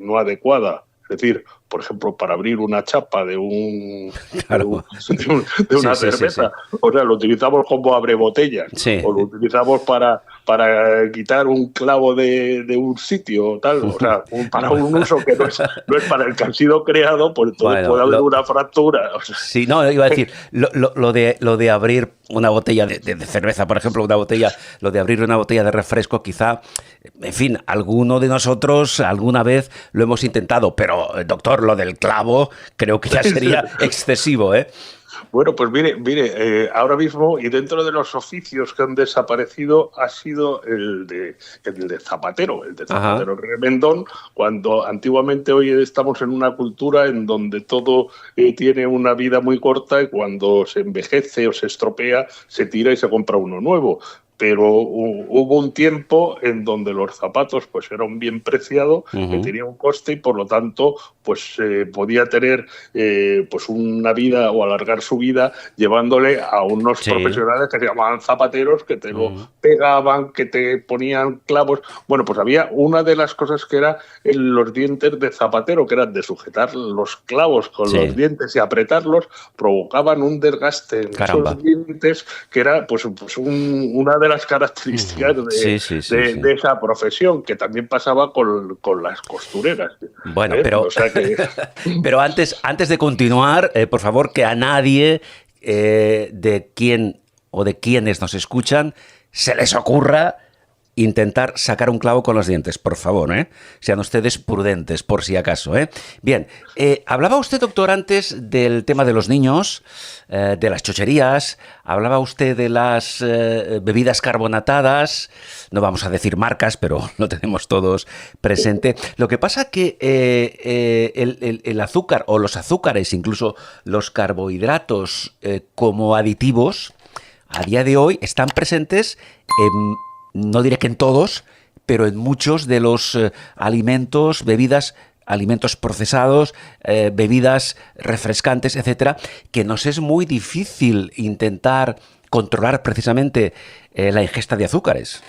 no adecuada, es decir, por ejemplo, para abrir una chapa de una cerveza, o sea, lo utilizamos como abre botellas, o lo utilizamos para para quitar un clavo de un sitio o tal, o sea, para un uso que no es para el que han sido creado, pues entonces puede haber una fractura. O sea. Sí, no, iba a decir, lo de abrir una botella de cerveza, por ejemplo, lo de abrir una botella de refresco, quizá, en fin, alguno de nosotros alguna vez lo hemos intentado, pero, doctor, lo del clavo creo que ya sería excesivo, ¿eh? Bueno, pues mire, ahora mismo, y dentro de los oficios que han desaparecido, ha sido el de zapatero, remendón, cuando antiguamente hoy estamos en una cultura en donde todo tiene una vida muy corta y cuando se envejece o se estropea, se tira y se compra uno nuevo. Pero hubo un tiempo en donde los zapatos pues era un bien preciado, que tenía un coste y por lo tanto pues podía tener pues una vida o alargar su vida llevándole a unos profesionales que se llamaban zapateros, que te lo pegaban, que te ponían clavos. Bueno, pues había una de las cosas que era los dientes de zapatero, que eran de sujetar los clavos con los dientes y apretarlos, provocaban un desgaste en esos dientes que era pues una de las características de esa profesión, que también pasaba con las costureras. Bueno, pero, o sea que... pero antes de continuar, por favor, que a nadie de quien o de quienes nos escuchan se les ocurra intentar sacar un clavo con los dientes, por favor, sean ustedes prudentes, por si acaso. Bien, hablaba usted, doctor, antes del tema de los niños, de las chucherías, hablaba usted de las bebidas carbonatadas, no vamos a decir marcas, pero lo tenemos todos presente. Lo que pasa que el azúcar o los azúcares, incluso los carbohidratos como aditivos, a día de hoy están presentes en... No diré que en todos, pero en muchos de los alimentos, bebidas, alimentos procesados, bebidas refrescantes, etcétera, que nos es muy difícil intentar controlar precisamente la ingesta de azúcares.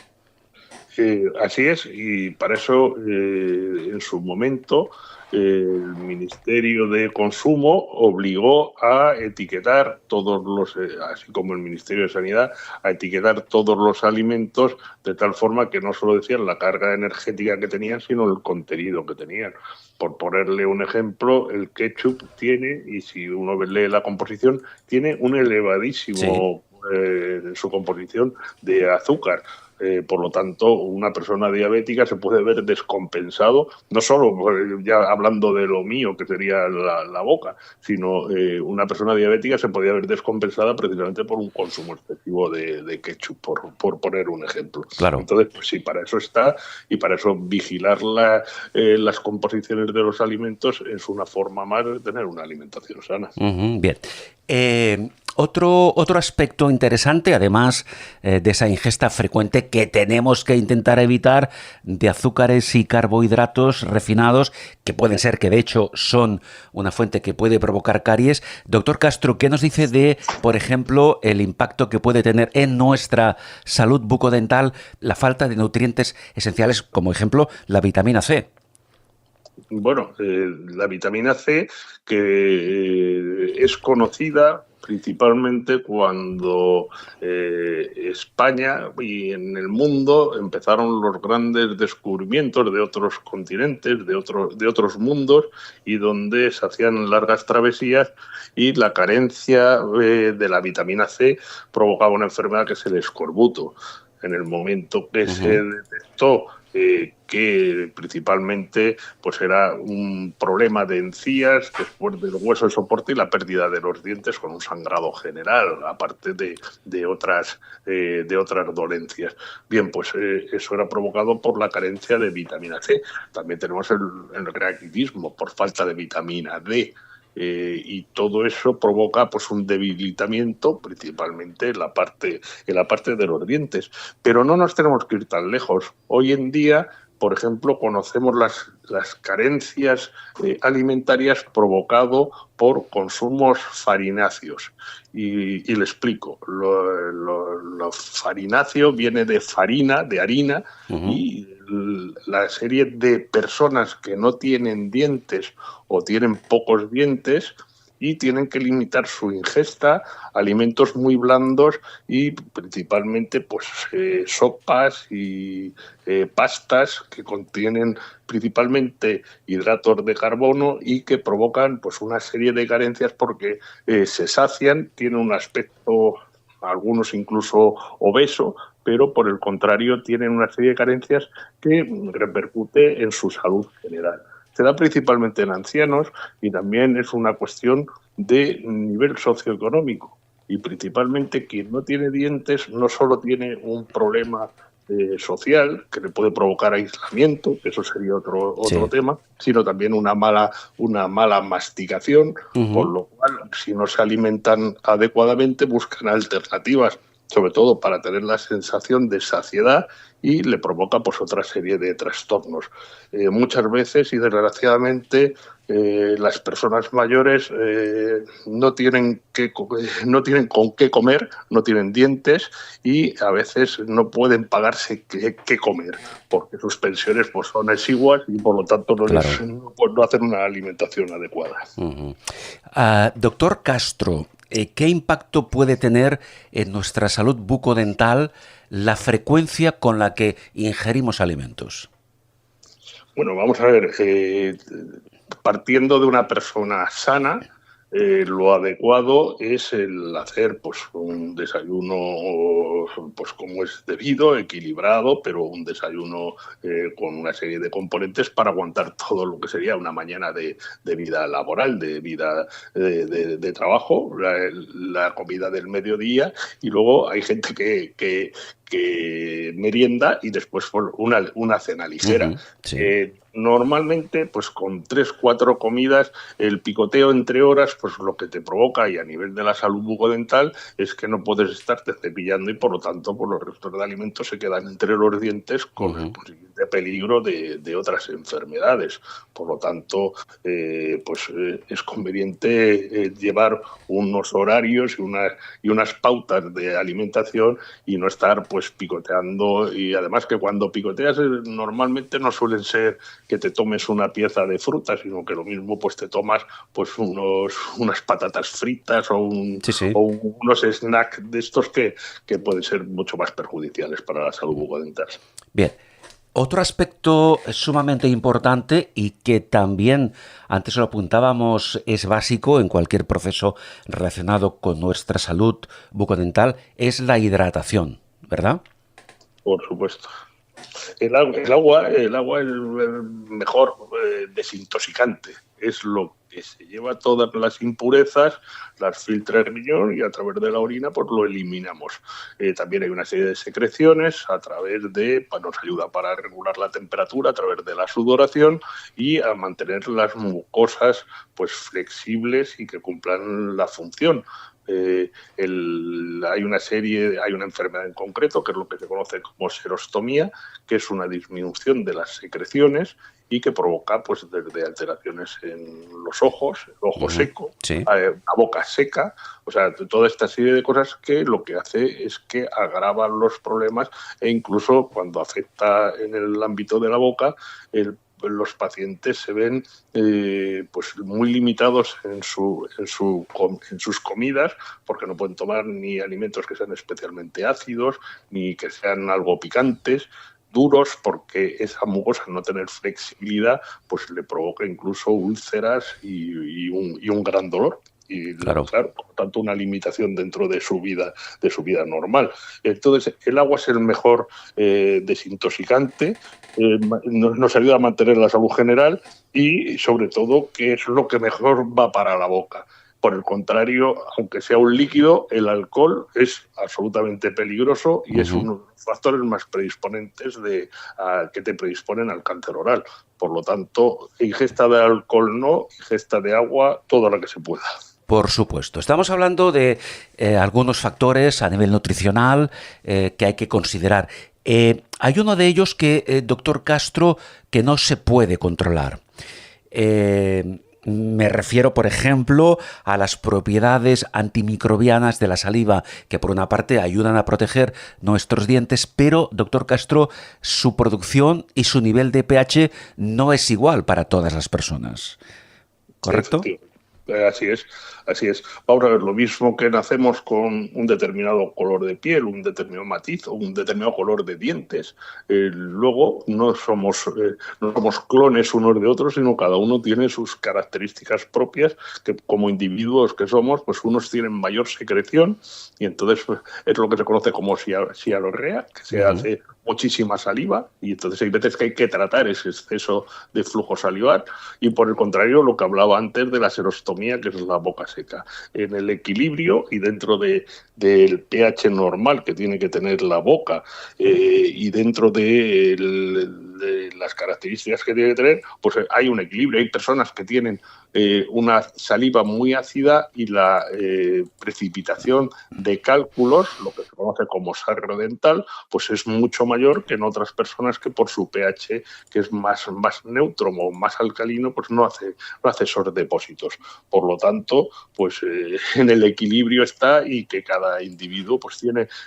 Así es, y para eso en su momento el Ministerio de Consumo obligó a etiquetar todos los, así como el Ministerio de Sanidad, a etiquetar todos los alimentos de tal forma que no solo decían la carga energética que tenían, sino el contenido que tenían. Por ponerle un ejemplo, el ketchup tiene, y si uno lee la composición, tiene un elevadísimo en su composición de azúcar. Por lo tanto, una persona diabética se puede ver descompensado, no solo ya hablando de lo mío, que sería la boca, sino una persona diabética se podría ver descompensada precisamente por un consumo excesivo de ketchup, por poner un ejemplo. Claro. Entonces, pues sí, para eso está, y para eso vigilar las composiciones de los alimentos es una forma más de tener una alimentación sana. Bien. Otro aspecto interesante, además de esa ingesta frecuente que tenemos que intentar evitar de azúcares y carbohidratos refinados, que pueden ser, que de hecho son una fuente que puede provocar caries. Doctor Castro, ¿qué nos dice de, por ejemplo, el impacto que puede tener en nuestra salud bucodental la falta de nutrientes esenciales, como ejemplo la vitamina C? Bueno, la vitamina C, que es conocida principalmente cuando España y en el mundo empezaron los grandes descubrimientos de otros continentes, de otros mundos, y donde se hacían largas travesías, y la carencia de la vitamina C provocaba una enfermedad que es el escorbuto. En el momento que se detectó que principalmente pues era un problema de encías después del hueso de soporte y la pérdida de los dientes con un sangrado general, aparte de otras dolencias. Bien, pues eso era provocado por la carencia de vitamina C. También tenemos el raquitismo por falta de vitamina D. Y todo eso provoca pues un debilitamiento principalmente en la parte de los dientes. Pero no nos tenemos que ir tan lejos. Hoy en día, por ejemplo, conocemos las carencias alimentarias provocado por consumos farináceos. Y le explico. Lo farináceo viene de farina, de harina, y la serie de personas que no tienen dientes o tienen pocos dientes y tienen que limitar su ingesta a alimentos muy blandos y principalmente pues sopas y pastas que contienen principalmente hidratos de carbono y que provocan pues una serie de carencias porque se sacian, tienen un aspecto, algunos incluso obeso, pero por el contrario tienen una serie de carencias que repercute en su salud general. Se da principalmente en ancianos y también es una cuestión de nivel socioeconómico. Y principalmente quien no tiene dientes no solo tiene un problema social que le puede provocar aislamiento, que eso sería otro tema, sino también una mala masticación, por lo cual si no se alimentan adecuadamente buscan alternativas, sobre todo para tener la sensación de saciedad, y le provoca pues otra serie de trastornos. Muchas veces y desgraciadamente las personas mayores no tienen con qué comer, no tienen dientes y a veces no pueden pagarse qué comer porque sus pensiones pues son exiguas y por lo tanto no hacen una alimentación adecuada. Doctor Castro, ¿qué impacto puede tener en nuestra salud bucodental la frecuencia con la que ingerimos alimentos? Bueno, vamos a ver, partiendo de una persona sana, lo adecuado es el hacer pues un desayuno pues como es debido, equilibrado, pero un desayuno con una serie de componentes para aguantar todo lo que sería una mañana de vida laboral, de vida de trabajo, la comida del mediodía, y luego hay gente que merienda y después una cena ligera. Normalmente, pues con 3-4 comidas, el picoteo entre horas, pues lo que te provoca, y a nivel de la salud bucodental, es que no puedes estarte cepillando y por lo tanto pues los restos de alimentos se quedan entre los dientes con el consiguiente peligro de otras enfermedades. Por lo tanto, es conveniente llevar unos horarios y unas pautas de alimentación y no estar pues picoteando, y además que cuando picoteas normalmente no suelen ser que te tomes una pieza de fruta, sino que lo mismo pues te tomas pues unas patatas fritas o unos snacks de estos que pueden ser mucho más perjudiciales para la salud bucodental. Bien. Otro aspecto sumamente importante y que también, antes lo apuntábamos, es básico en cualquier proceso relacionado con nuestra salud bucodental, es la hidratación, ¿verdad? Por supuesto. El agua es el mejor desintoxicante. Es lo que se lleva todas las impurezas, las filtra el riñón y a través de la orina pues lo eliminamos. También hay una serie de secreciones nos ayuda para regular la temperatura a través de la sudoración y a mantener las mucosas pues flexibles y que cumplan la función. Hay una enfermedad en concreto que es lo que se conoce como serostomía, que es una disminución de las secreciones y que provoca pues desde alteraciones en los ojos, el ojo seco, la boca seca, o sea, toda esta serie de cosas que lo que hace es que agravan los problemas e incluso cuando afecta en el ámbito de la boca, los pacientes se ven pues muy limitados en sus comidas porque no pueden tomar ni alimentos que sean especialmente ácidos ni que sean algo picantes, duros, porque esa mucosa, al no tener flexibilidad, pues le provoca incluso úlceras y un gran dolor. Y claro, por tanto, una limitación dentro de su vida normal. Entonces, el agua es el mejor desintoxicante, nos ayuda a mantener la salud general y, sobre todo, que es lo que mejor va para la boca. Por el contrario, aunque sea un líquido, el alcohol es absolutamente peligroso y es uno de los factores más predisponentes que te predisponen al cáncer oral. Por lo tanto, ingesta de alcohol no, ingesta de agua, toda la que se pueda. Por supuesto. Estamos hablando de algunos factores a nivel nutricional que hay que considerar. Hay uno de ellos que, doctor Castro, que no se puede controlar. Me refiero, por ejemplo, a las propiedades antimicrobianas de la saliva, que por una parte ayudan a proteger nuestros dientes, pero, doctor Castro, su producción y su nivel de pH no es igual para todas las personas. ¿Correcto? Así es. Vamos a ver, lo mismo que nacemos con un determinado color de piel, un determinado matiz o un determinado color de dientes, luego no somos clones unos de otros, sino cada uno tiene sus características propias, que como individuos que somos, pues unos tienen mayor secreción y entonces pues, es lo que se conoce como sialorrea, que se hace muchísima saliva y entonces hay veces que hay que tratar ese exceso de flujo salivar y por el contrario lo que hablaba antes de la serostomía, que es la boca seca. En el equilibrio y dentro del pH normal que tiene que tener la boca y dentro de las características que tiene que tener, pues hay un equilibrio. Hay personas que tienen una saliva muy ácida y la precipitación de cálculos, lo que se conoce como sarro dental, pues es mucho mayor que en otras personas que por su pH, que es más neutro o más alcalino, pues no hace esos depósitos. Por lo tanto, pues en el equilibrio está y que cada individuo pues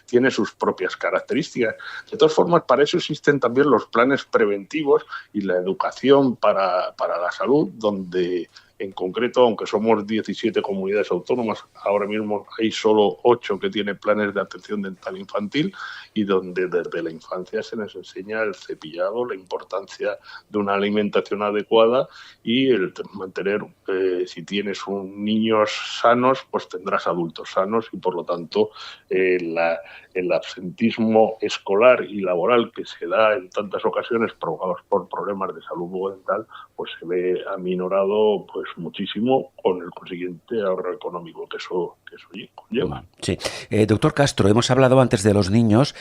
tiene sus propias características. De todas formas, para eso existen también los planes preventivos y la educación para la salud, donde en concreto, aunque somos 17 comunidades autónomas, ahora mismo hay solo 8 que tienen planes de atención dental infantil y donde desde la infancia se les enseña el cepillado, la importancia de una alimentación adecuada y el mantener, si tienes niños sanos, pues tendrás adultos sanos y por lo tanto el absentismo escolar y laboral que se da en tantas ocasiones provocados por problemas de salud bucodental, pues se ve aminorado pues muchísimo con el consiguiente ahorro económico que eso conlleva. Sí. Doctor Castro, hemos hablado antes de los niños,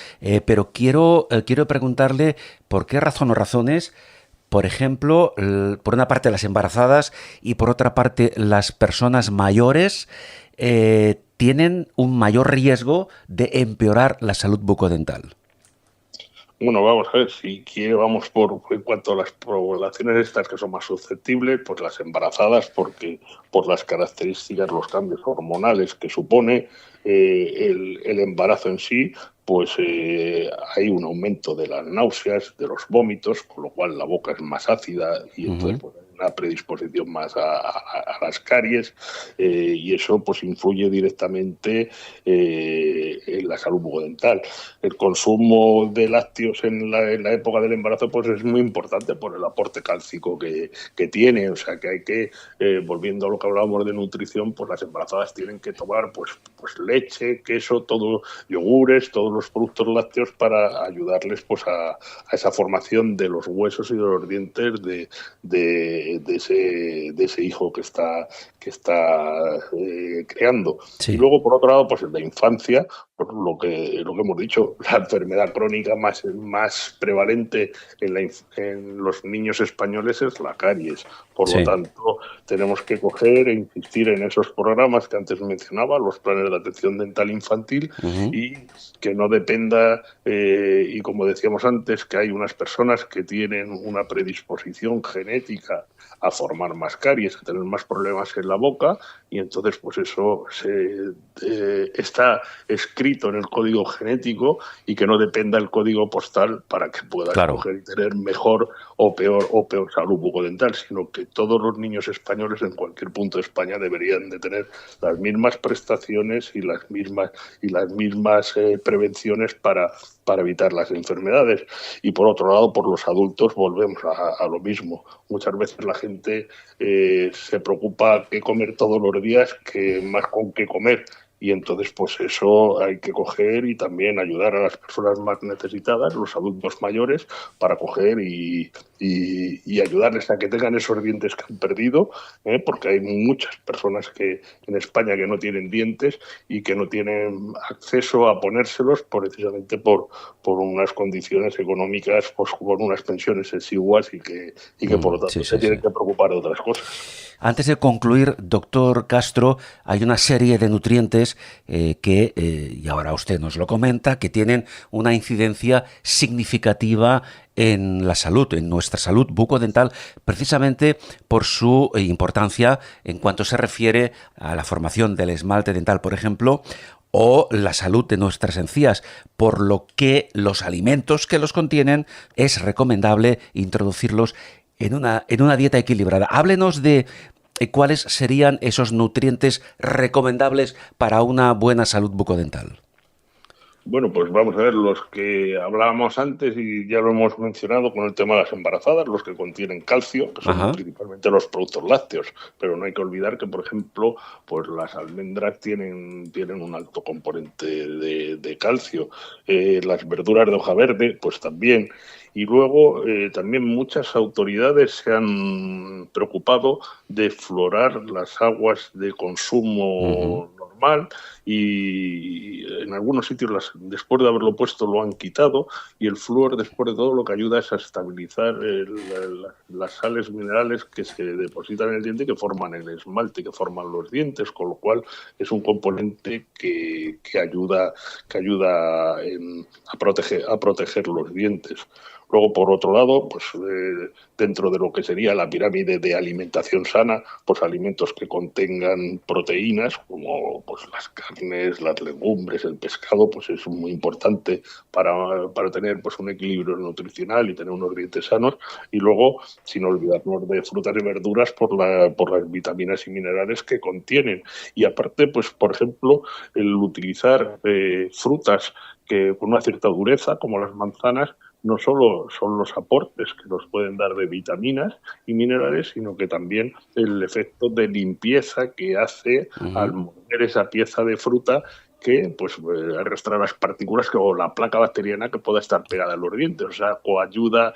pero quiero preguntarle por qué razón o razones, por ejemplo, por una parte las embarazadas y por otra parte las personas mayores tienen un mayor riesgo de empeorar la salud bucodental. Bueno, vamos a ver, si quiere vamos en cuanto a las poblaciones estas que son más susceptibles, pues las embarazadas, porque por las características, los cambios hormonales que supone el embarazo en sí, pues hay un aumento de las náuseas, de los vómitos, con lo cual la boca es más ácida y entonces pues, hay una predisposición más a las caries y eso pues influye directamente en la salud bucodental. El consumo de lácteos en la época del embarazo pues es muy importante por el aporte cálcico que tiene, o sea que hay que, volviendo a lo que hablábamos de nutrición, pues las embarazadas tienen que tomar pues leche, queso, todo, yogures, todos los productos lácteos para ayudarles pues a esa formación de los huesos y de los dientes de ese hijo que está creando. Sí. Y luego, por otro lado, pues en la infancia, por lo que hemos dicho, la enfermedad crónica más prevalente en los niños españoles es la caries. Por lo tanto, tenemos que coger e insistir en esos programas que antes mencionaba, los planes de atención dental infantil, y que no dependa, y como decíamos antes, que hay unas personas que tienen una predisposición genética a formar más caries, a tener más problemas en la boca, y entonces pues eso está escrito en el código genético y que no dependa el código postal para que pueda escoger y tener mejor o peor salud bucodental, sino que todos los niños españoles en cualquier punto de España deberían de tener las mismas prestaciones y las mismas prevenciones para evitar las enfermedades. Y por otro lado, por los adultos volvemos a lo mismo. Muchas veces la gente se preocupa qué comer todos los días que más con qué comer. Y entonces, pues eso hay que coger y también ayudar a las personas más necesitadas, los adultos mayores, para coger y ayudarles a que tengan esos dientes que han perdido, porque hay muchas personas que en España que no tienen dientes y que no tienen acceso a ponérselos precisamente por unas condiciones económicas, pues con unas pensiones exiguas y que por lo tanto se tienen que preocupar de otras cosas. Antes de concluir, doctor Castro, hay una serie de nutrientes y ahora usted nos lo comenta, que tienen una incidencia significativa en la salud, en nuestra salud bucodental, precisamente por su importancia en cuanto se refiere a la formación del esmalte dental, por ejemplo, o la salud de nuestras encías, por lo que los alimentos que los contienen es recomendable introducirlos en una dieta equilibrada. Háblenos de ¿cuáles serían esos nutrientes recomendables para una buena salud bucodental? Bueno, pues vamos a ver los que hablábamos antes y ya lo hemos mencionado con el tema de las embarazadas, los que contienen calcio, que son principalmente los productos lácteos, pero no hay que olvidar que, por ejemplo, pues las almendras tienen un alto componente de calcio, las verduras de hoja verde, pues también. Y luego también muchas autoridades se han preocupado de fluorar las aguas de consumo normal y en algunos sitios después de haberlo puesto lo han quitado, y el flúor después de todo lo que ayuda es a estabilizar las sales minerales que se depositan en el diente, que forman el esmalte, que forman los dientes, con lo cual es un componente que ayuda a proteger los dientes. Luego, por otro lado, pues dentro de lo que sería la pirámide de alimentación sana, pues alimentos que contengan proteínas, como pues las carnes, las legumbres, el pescado, pues es muy importante para tener pues un equilibrio nutricional y tener unos dientes sanos. Y luego, sin olvidarnos de frutas y verduras por las vitaminas y minerales que contienen. Y aparte, pues por ejemplo, el utilizar frutas que con una cierta dureza, como las manzanas, no solo son los aportes que nos pueden dar de vitaminas y minerales, sino que también el efecto de limpieza que hace al mover esa pieza de fruta, que pues arrastra las partículas o la placa bacteriana que pueda estar pegada a los dientes. O sea, coayuda,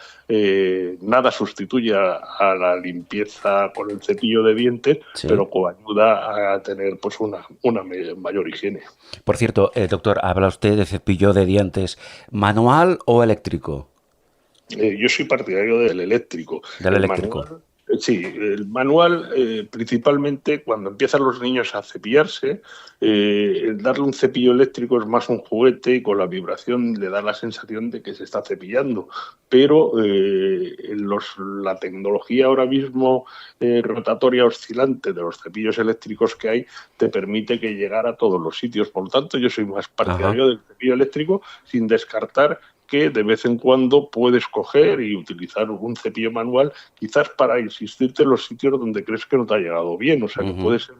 nada sustituye a la limpieza con el cepillo de dientes, pero coayuda a tener pues una mayor higiene. Por cierto, doctor, habla usted de cepillo de dientes, ¿manual o eléctrico? Yo soy partidario del eléctrico. Del eléctrico. Manual, sí, el manual, principalmente cuando empiezan los niños a cepillarse, el darle un cepillo eléctrico es más un juguete y con la vibración le da la sensación de que se está cepillando. Pero la tecnología ahora mismo rotatoria oscilante de los cepillos eléctricos que hay te permite que llegar a todos los sitios. Por lo tanto, yo soy más partidario del cepillo eléctrico, sin descartar que de vez en cuando puedes coger y utilizar un cepillo manual, quizás para insistirte en los sitios donde crees que no te ha llegado bien. O sea, que puede ser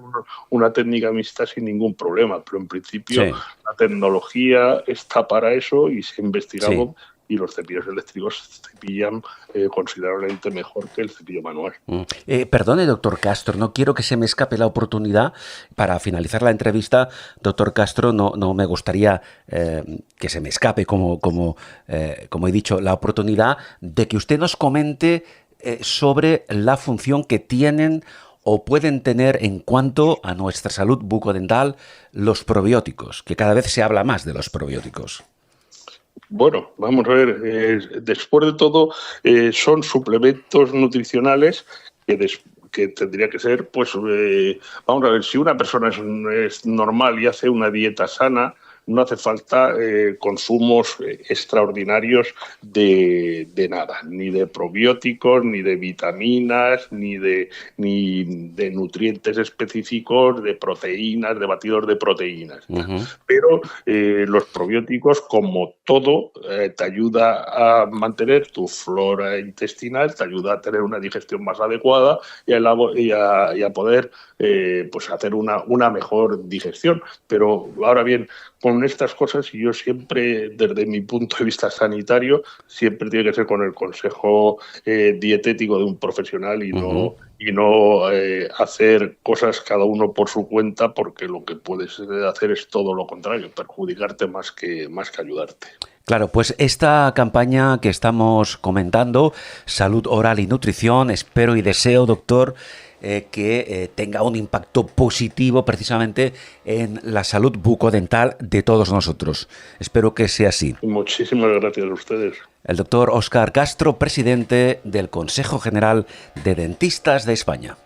una técnica mixta sin ningún problema, pero en principio la tecnología está para eso y se ha investigado. Y los cepillos eléctricos cepillan considerablemente mejor que el cepillo manual. Perdone, doctor Castro, no quiero que se me escape la oportunidad. Para finalizar la entrevista, doctor Castro, no me gustaría que se me escape, como he dicho, la oportunidad de que usted nos comente sobre la función que tienen o pueden tener en cuanto a nuestra salud bucodental los probióticos, que cada vez se habla más de los probióticos. Bueno, vamos a ver, después de todo son suplementos nutricionales que tendría que ser, pues, vamos a ver, si una persona es normal y hace una dieta sana, no hace falta consumos extraordinarios de nada, ni de probióticos, ni de vitaminas, ni de nutrientes específicos, de proteínas, de batidos de proteínas. Pero los probióticos, como todo, te ayuda a mantener tu flora intestinal, te ayuda a tener una digestión más adecuada y a poder pues hacer una mejor digestión. Pero ahora bien, con estas cosas, y yo siempre, desde mi punto de vista sanitario, siempre tiene que ser con el consejo dietético de un profesional y no hacer cosas cada uno por su cuenta, porque lo que puedes hacer es todo lo contrario, perjudicarte más que ayudarte. Claro, pues esta campaña que estamos comentando, Salud Oral y Nutrición, espero y deseo, doctor, que tenga un impacto positivo precisamente en la salud bucodental de todos nosotros. Espero que sea así. Muchísimas gracias a ustedes. El doctor Óscar Castro, presidente del Consejo General de Dentistas de España.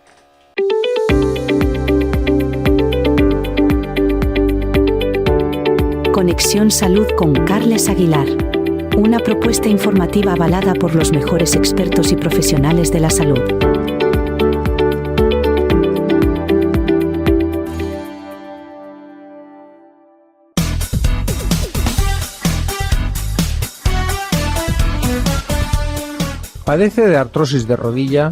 Conexión Salud con Carles Aguilar. Una propuesta informativa avalada por los mejores expertos y profesionales de la salud. Padece de artrosis de rodilla,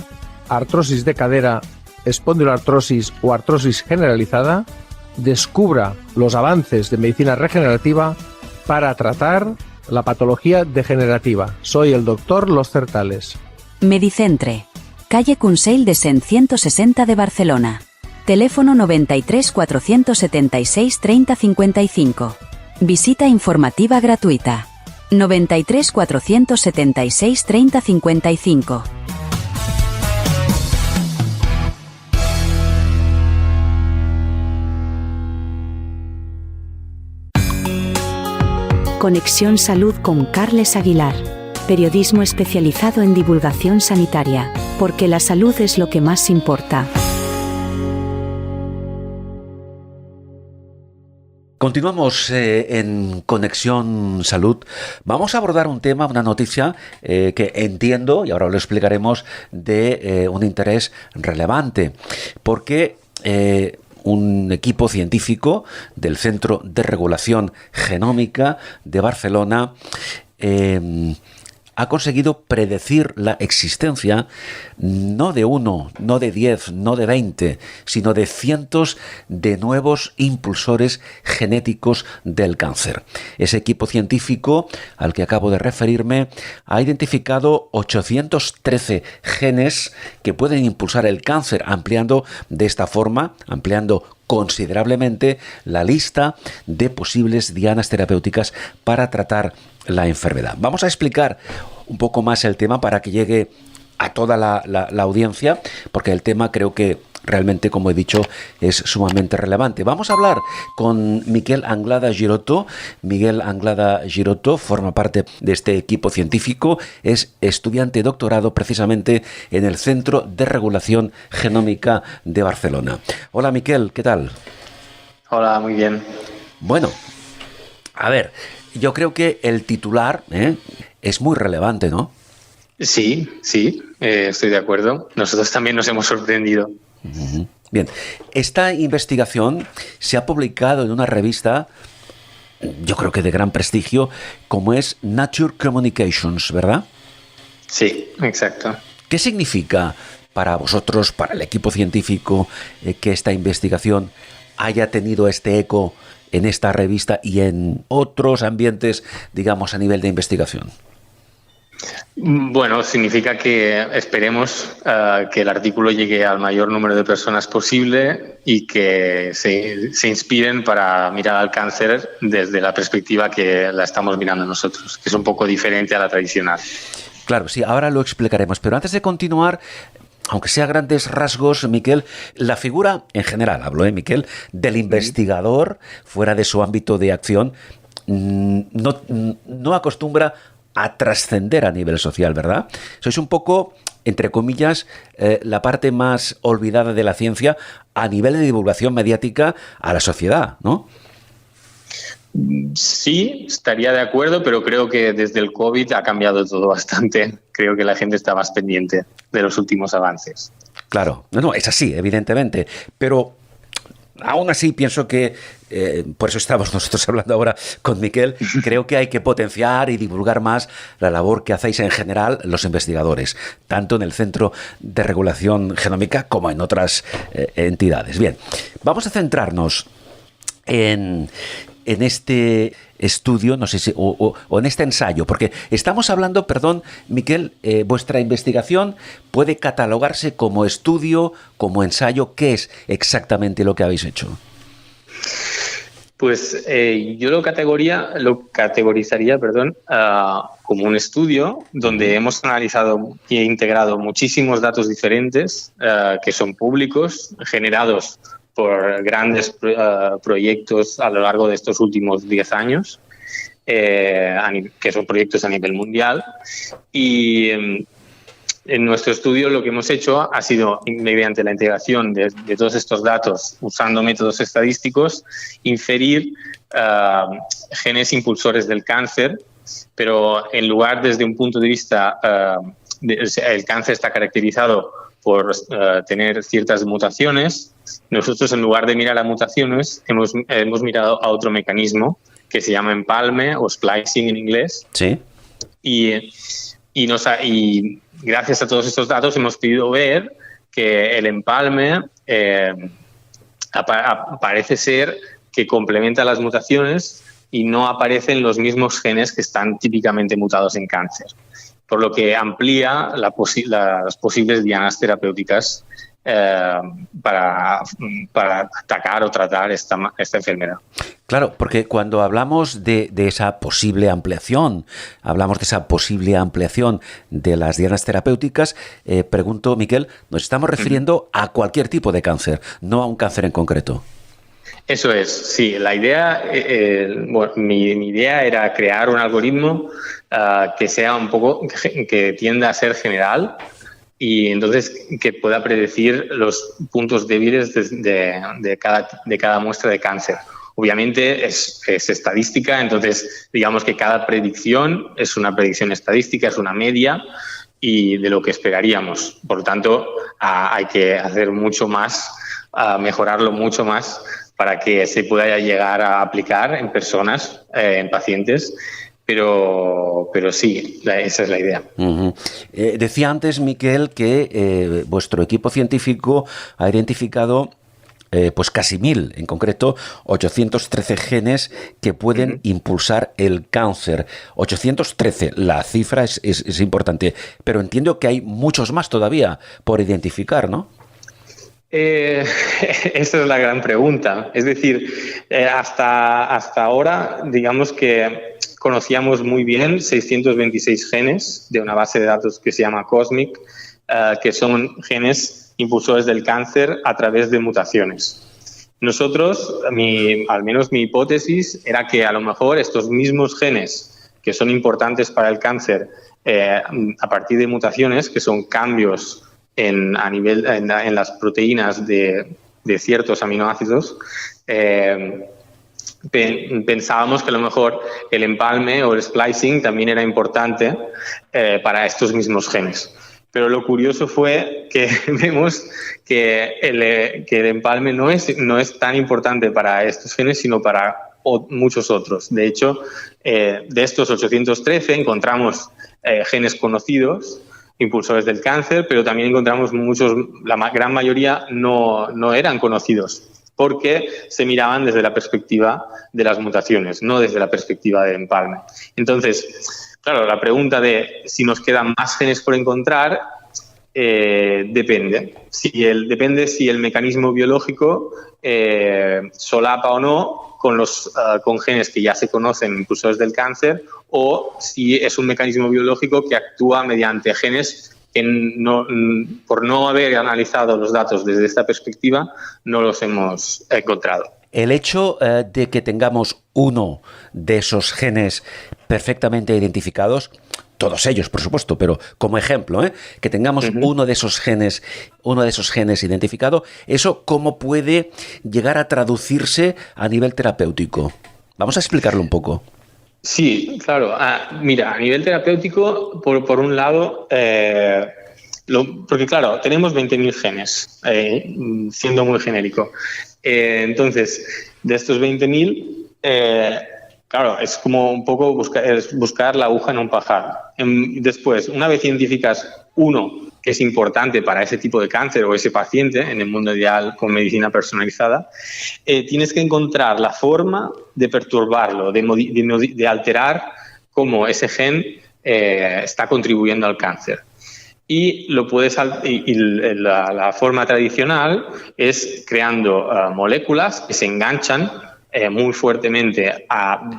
artrosis de cadera, espondiloartrosis o artrosis generalizada, descubra los avances de medicina regenerativa para tratar la patología degenerativa. Soy el doctor Los Certales. Medicentre, calle Consell de Cent 160 de Barcelona. Teléfono 93 476 30 55. Visita informativa gratuita. 93 476 30 55. Conexión Salud con Carles Aguilar. Periodismo especializado en divulgación sanitaria, porque la salud es lo que más importa. Continuamos en Conexión Salud. Vamos a abordar un tema, una noticia que entiendo, y ahora lo explicaremos, de un interés relevante, porque un equipo científico del Centro de Regulación Genómica de Barcelona ha conseguido predecir la existencia no de 1, no de 10, no de 20, sino de cientos de nuevos impulsores genéticos del cáncer. Ese equipo científico al que acabo de referirme ha identificado 813 genes que pueden impulsar el cáncer, ampliando de esta forma, considerablemente la lista de posibles dianas terapéuticas para tratar la enfermedad. Vamos a explicar un poco más el tema para que llegue a toda la audiencia, porque el tema creo que realmente, como he dicho, es sumamente relevante. Vamos a hablar con Miquel Anglada Girotto. Miguel Anglada Girotto forma parte de este equipo científico, es estudiante doctorado precisamente en el Centro de Regulación Genómica de Barcelona. Hola Miquel, ¿qué tal? Hola, muy bien. Bueno, a ver, yo creo que el titular es muy relevante, ¿no? Sí, estoy de acuerdo. Nosotros también nos hemos sorprendido. Bien, esta investigación se ha publicado en una revista, yo creo que de gran prestigio, como es Nature Communications, ¿verdad? Sí, exacto. ¿Qué significa para vosotros, para el equipo científico, que esta investigación haya tenido este eco en esta revista y en otros ambientes, digamos, a nivel de investigación? Bueno, significa que esperemos que el artículo llegue al mayor número de personas posible y que se inspiren para mirar al cáncer desde la perspectiva que la estamos mirando nosotros, que es un poco diferente a la tradicional. Claro, sí, ahora lo explicaremos, pero antes de continuar, aunque sea a grandes rasgos, Miquel, la figura, en general hablo, Miquel, del investigador fuera de su ámbito de acción, no acostumbra a trascender a nivel social, ¿verdad? Sois un poco, entre comillas, la parte más olvidada de la ciencia a nivel de divulgación mediática a la sociedad, ¿no? Sí, estaría de acuerdo, pero creo que desde el COVID ha cambiado todo bastante. Creo que la gente está más pendiente de los últimos avances. Claro, no, es así, evidentemente, pero aún así pienso que, por eso estamos nosotros hablando ahora con Miquel, creo que hay que potenciar y divulgar más la labor que hacéis en general los investigadores, tanto en el Centro de Regulación Genómica como en otras entidades. Bien, vamos a centrarnos en este estudio, no sé si, o en este ensayo, porque estamos hablando, perdón, Miquel, vuestra investigación puede catalogarse como estudio, como ensayo. ¿Qué es exactamente lo que habéis hecho? Pues yo lo categorizaría, como un estudio donde hemos analizado e integrado muchísimos datos diferentes que son públicos, generados por grandes proyectos a lo largo de estos últimos 10 años, que son proyectos a nivel mundial. Y en nuestro estudio lo que hemos hecho ha sido, mediante la integración de todos estos datos, usando métodos estadísticos, inferir genes impulsores del cáncer, pero en lugar desde un punto de vista, el cáncer está caracterizado por tener ciertas mutaciones. Nosotros, en lugar de mirar a mutaciones, hemos mirado a otro mecanismo que se llama empalme o splicing en inglés. Sí. Y gracias a todos estos datos hemos podido ver que el empalme parece ser que complementa las mutaciones y no aparecen los mismos genes que están típicamente mutados en cáncer, por lo que amplía las posibles dianas terapéuticas para atacar o tratar esta enfermedad. Claro, porque cuando hablamos de esa posible ampliación, de las dianas terapéuticas, pregunto, Miquel, nos estamos refiriendo a cualquier tipo de cáncer, no a un cáncer en concreto. Eso es, sí. La idea, mi idea era crear un algoritmo que sea un poco, que tienda a ser general y entonces que pueda predecir los puntos débiles de cada muestra de cáncer. Obviamente es estadística, entonces digamos que cada predicción es una predicción estadística, es una media y de lo que esperaríamos. Por lo tanto, hay que hacer mucho más, mejorarlo mucho más para que se pueda llegar a aplicar en personas, en pacientes. Pero sí, esa es la idea. Uh-huh. Decía antes, Miquel, que vuestro equipo científico ha identificado pues casi 1000, en concreto 813 genes que pueden impulsar el cáncer. 813, la cifra es importante, pero entiendo que hay muchos más todavía por identificar, ¿no? Esa es la gran pregunta. Es decir, hasta ahora, digamos que conocíamos muy bien 626 genes de una base de datos que se llama COSMIC, que son genes impulsores del cáncer a través de mutaciones. Nosotros, al menos mi hipótesis, era que a lo mejor estos mismos genes que son importantes para el cáncer a partir de mutaciones, que son cambios en las proteínas de ciertos aminoácidos, pensábamos que a lo mejor el empalme o el splicing también era importante para estos mismos genes. Pero lo curioso fue que vemos que el empalme no es tan importante para estos genes, sino para muchos otros. De hecho, de estos 813 encontramos genes conocidos, impulsores del cáncer, pero también encontramos muchos, la gran mayoría no eran conocidos, porque se miraban desde la perspectiva de las mutaciones, no desde la perspectiva del empalme. Entonces, claro, la pregunta de si nos quedan más genes por encontrar depende. Depende si el mecanismo biológico solapa o no con genes que ya se conocen, impulsores del cáncer, o si es un mecanismo biológico que actúa mediante genes que por no haber analizado los datos desde esta perspectiva, no los hemos encontrado. El hecho de que tengamos uno de esos genes perfectamente identificados, todos ellos, por supuesto, pero como ejemplo, que tengamos uno de esos genes identificado, ¿eso cómo puede llegar a traducirse a nivel terapéutico? Vamos a explicarlo un poco. Sí, claro. Mira, a nivel terapéutico, por un lado, porque claro, tenemos 20.000 genes, siendo muy genérico. Entonces, de estos 20.000, claro, es como un poco buscar la aguja en un pajar. Después, una vez identificas uno que es importante para ese tipo de cáncer o ese paciente en el mundo ideal con medicina personalizada, tienes que encontrar la forma de perturbarlo, de alterar cómo ese gen está contribuyendo al cáncer. Y la forma tradicional es creando moléculas que se enganchan muy fuertemente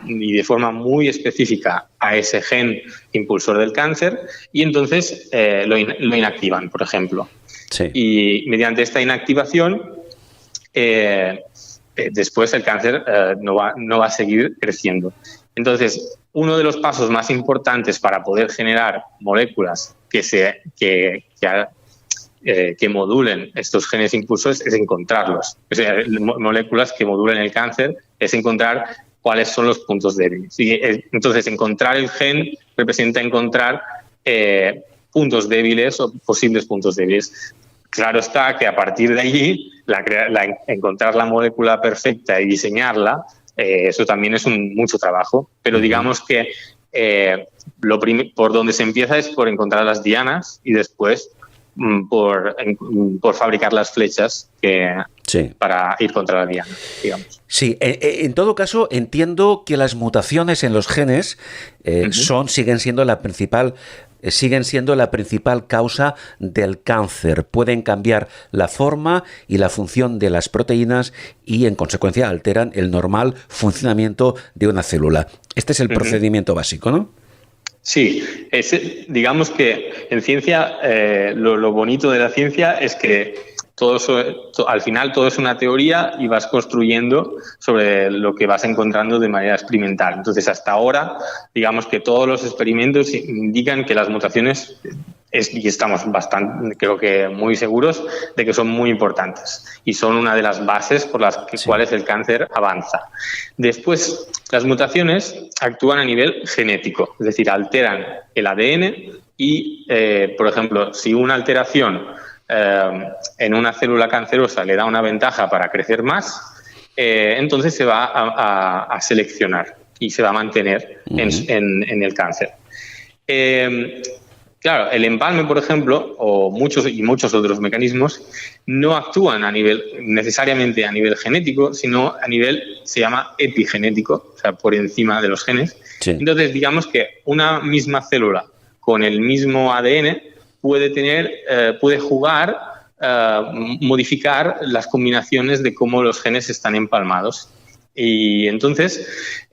y de forma muy específica a ese gen impulsor del cáncer y entonces lo inactivan, por ejemplo. Sí. Y mediante esta inactivación, después el cáncer no va a seguir creciendo. Entonces, uno de los pasos más importantes para poder generar moléculas que modulen estos genes impulsores es encontrarlos. O sea, moléculas que modulen el cáncer es encontrar cuáles son los puntos débiles. Entonces, encontrar el gen representa encontrar puntos débiles o posibles puntos débiles. Claro está que a partir de allí, encontrar la molécula perfecta y diseñarla, eso también es mucho trabajo. Pero digamos que por donde se empieza es por encontrar las dianas y después por fabricar las flechas para ir contra la diana, digamos. Sí, en todo caso entiendo que las mutaciones en los genes siguen siendo la principal causa del cáncer. Pueden cambiar la forma y la función de las proteínas y, en consecuencia, alteran el normal funcionamiento de una célula. Este es el procedimiento básico, ¿no? Sí, digamos que en ciencia lo bonito de la ciencia es que al final todo es una teoría y vas construyendo sobre lo que vas encontrando de manera experimental. Entonces, hasta ahora, digamos que todos los experimentos indican que las mutaciones, y estamos bastante, creo que muy seguros de que son muy importantes y son una de las bases por las cuales el cáncer avanza. Después, las mutaciones actúan a nivel genético, es decir, alteran el ADN y, por ejemplo, si una alteración en una célula cancerosa le da una ventaja para crecer más, entonces se va a seleccionar y se va a mantener en el cáncer. Claro, el empalme, por ejemplo, o muchos otros mecanismos no actúan necesariamente a nivel genético, sino a nivel, se llama epigenético, o sea, por encima de los genes. Sí. Entonces, digamos que una misma célula con el mismo ADN puede jugar, modificar las combinaciones de cómo los genes están empalmados. Y entonces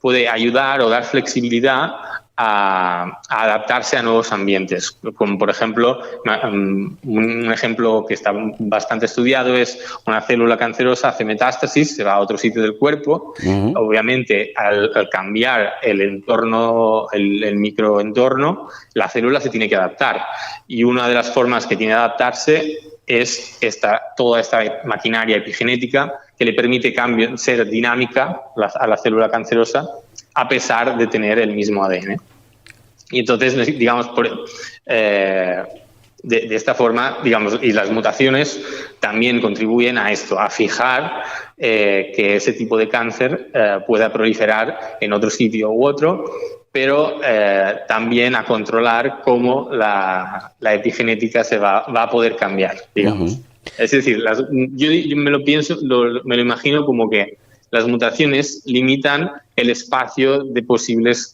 puede ayudar o dar flexibilidad a adaptarse a nuevos ambientes. Como por ejemplo, un ejemplo que está bastante estudiado es una célula cancerosa hace metástasis, se va a otro sitio del cuerpo. Obviamente, al cambiar el entorno, el microentorno, la célula se tiene que adaptar. Y una de las formas que tiene de adaptarse es toda esta maquinaria epigenética que le permite ser dinámica a la célula cancerosa a pesar de tener el mismo ADN. Y entonces, digamos, de esta forma, digamos, y las mutaciones también contribuyen a esto, a fijar que ese tipo de cáncer pueda proliferar en otro sitio u otro, pero también a controlar cómo la epigenética va a poder cambiar, digamos. Es decir, yo me lo imagino como que las mutaciones limitan el espacio de posibles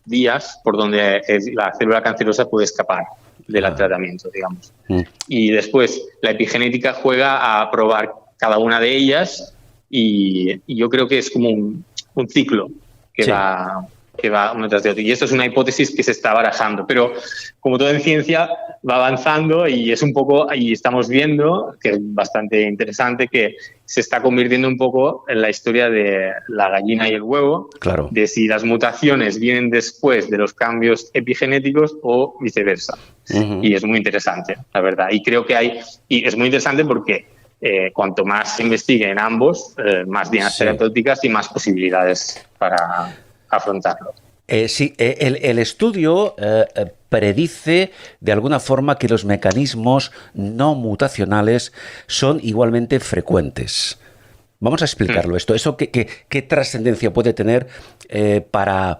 vías por donde la célula cancerosa puede escapar del tratamiento, digamos. Y después la epigenética juega a probar cada una de ellas y yo creo que es como un ciclo que va uno tras de otro. Y esto es una hipótesis que se está barajando, pero como todo en ciencia va avanzando y estamos viendo, que es bastante interesante, que se está convirtiendo un poco en la historia de la gallina y el huevo, claro, de si las mutaciones vienen después de los cambios epigenéticos o viceversa. Y es muy interesante, la verdad. Y creo que y es muy interesante porque cuanto más se investigue en ambos, más dianas terapéuticas y más posibilidades para afrontarlo. El estudio predice de alguna forma que los mecanismos no mutacionales son igualmente frecuentes. Vamos a explicarlo esto. ¿Eso qué trascendencia puede tener para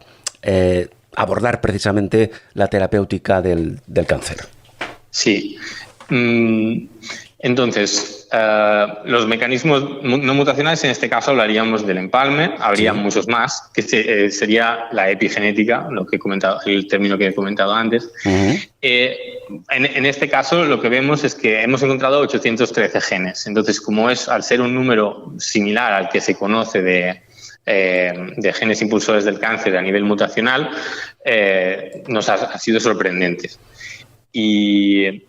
abordar precisamente la terapéutica del cáncer? Sí. Entonces, los mecanismos no mutacionales, en este caso hablaríamos del empalme, habría muchos más, que sería la epigenética, el término que he comentado antes. En este caso, lo que vemos es que hemos encontrado 813 genes. Entonces, al ser un número similar al que se conoce de genes impulsores del cáncer a nivel mutacional, nos ha sido sorprendente. Y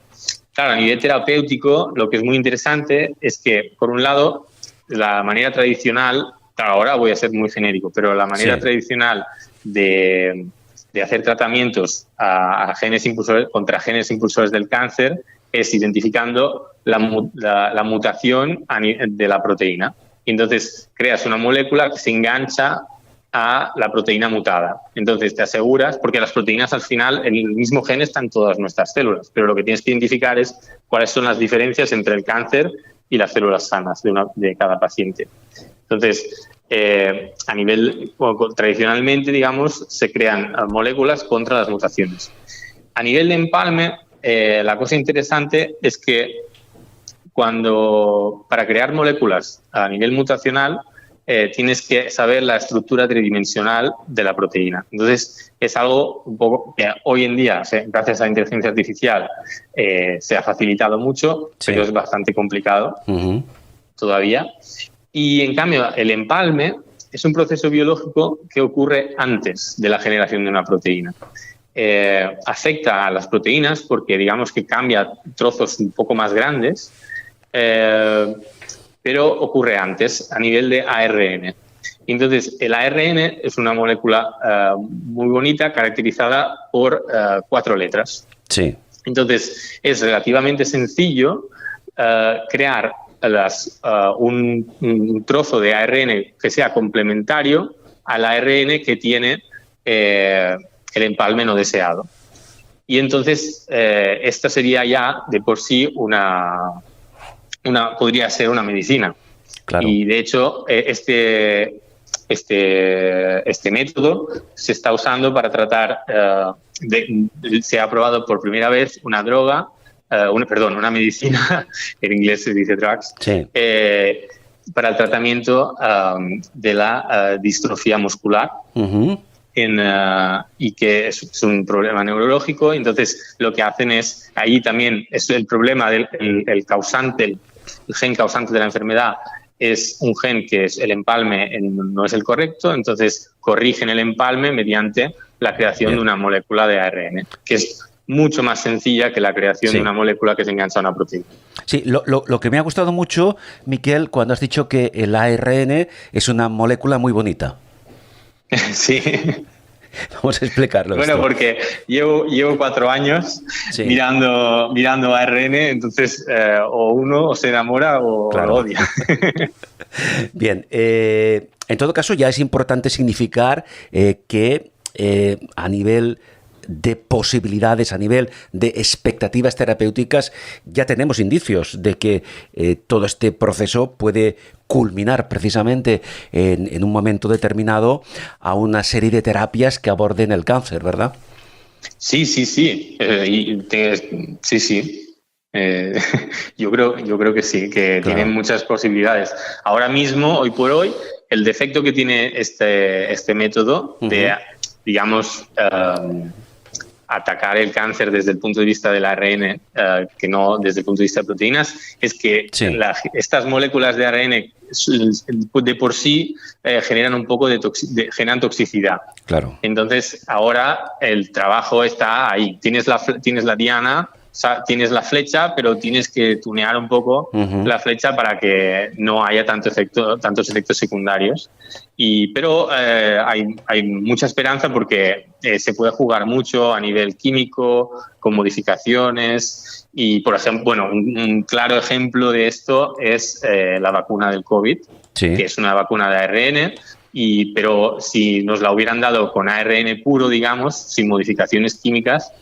claro, a nivel terapéutico, lo que es muy interesante es que, por un lado, la manera tradicional, claro, ahora voy a ser muy genérico, pero la manera tradicional de hacer tratamientos contra genes impulsores del cáncer es identificando la mutación de la proteína. Y entonces creas una molécula que se engancha a la proteína mutada. Entonces te aseguras, porque las proteínas al final, en el mismo gen están todas nuestras células, pero lo que tienes que identificar es cuáles son las diferencias entre el cáncer y las células sanas de cada paciente. Entonces, tradicionalmente, digamos, se crean moléculas contra las mutaciones. A nivel de empalme, la cosa interesante es que para crear moléculas a nivel mutacional, tienes que saber la estructura tridimensional de la proteína. Entonces, es algo un poco que hoy en día, gracias a la inteligencia artificial, se ha facilitado mucho, pero es bastante complicado todavía. Y, en cambio, el empalme es un proceso biológico que ocurre antes de la generación de una proteína. Afecta a las proteínas porque, digamos, que cambia trozos un poco más grandes, pero ocurre antes, a nivel de ARN. Entonces, el ARN es una molécula muy bonita, caracterizada por 4 letras. Sí. Entonces, es relativamente sencillo crear un trozo de ARN que sea complementario al ARN que tiene el empalme no deseado. Y entonces, esta sería ya de por sí podría ser una medicina. Claro. Y de hecho, este método se está usando para tratar, se ha probado por primera vez una droga, una medicina, en inglés se dice drugs, sí, para el tratamiento de la distrofia muscular. Y que es un problema neurológico. Entonces, lo que hacen es, ahí también es el problema del el causante, el gen causante de la enfermedad es un gen que es el empalme, no es el correcto, entonces corrigen el empalme mediante la creación de una molécula de ARN, que es mucho más sencilla que la creación de una molécula que se engancha a una proteína. Sí, lo que me ha gustado mucho, Miquel, cuando has dicho que el ARN es una molécula muy bonita. Sí. Vamos a explicarlo. Bueno, porque llevo 4 años mirando ARN, entonces o uno se enamora o lo odia. Bien, en todo caso ya es importante significar que a nivel de posibilidades, a nivel de expectativas terapéuticas, ya tenemos indicios de que todo este proceso puede culminar precisamente en un momento determinado a una serie de terapias que aborden el cáncer, ¿verdad? Sí. Sí. Yo creo que sí, que tienen muchas posibilidades. Ahora mismo, hoy por hoy, el defecto que tiene este método de, digamos, atacar el cáncer desde el punto de vista del ARN, que no desde el punto de vista de proteínas, es que estas moléculas de ARN de por sí generan un poco generan toxicidad. Claro. Entonces, ahora el trabajo está ahí. Tienes la diana, tienes la flecha, pero tienes que tunear un poco la flecha para que no haya tantos efectos secundarios. Pero hay mucha esperanza porque se puede jugar mucho a nivel químico, con modificaciones. Y, por ejemplo, un claro ejemplo de esto es la vacuna del COVID, que es una vacuna de ARN. Pero si nos la hubieran dado con ARN puro, digamos, sin modificaciones químicas,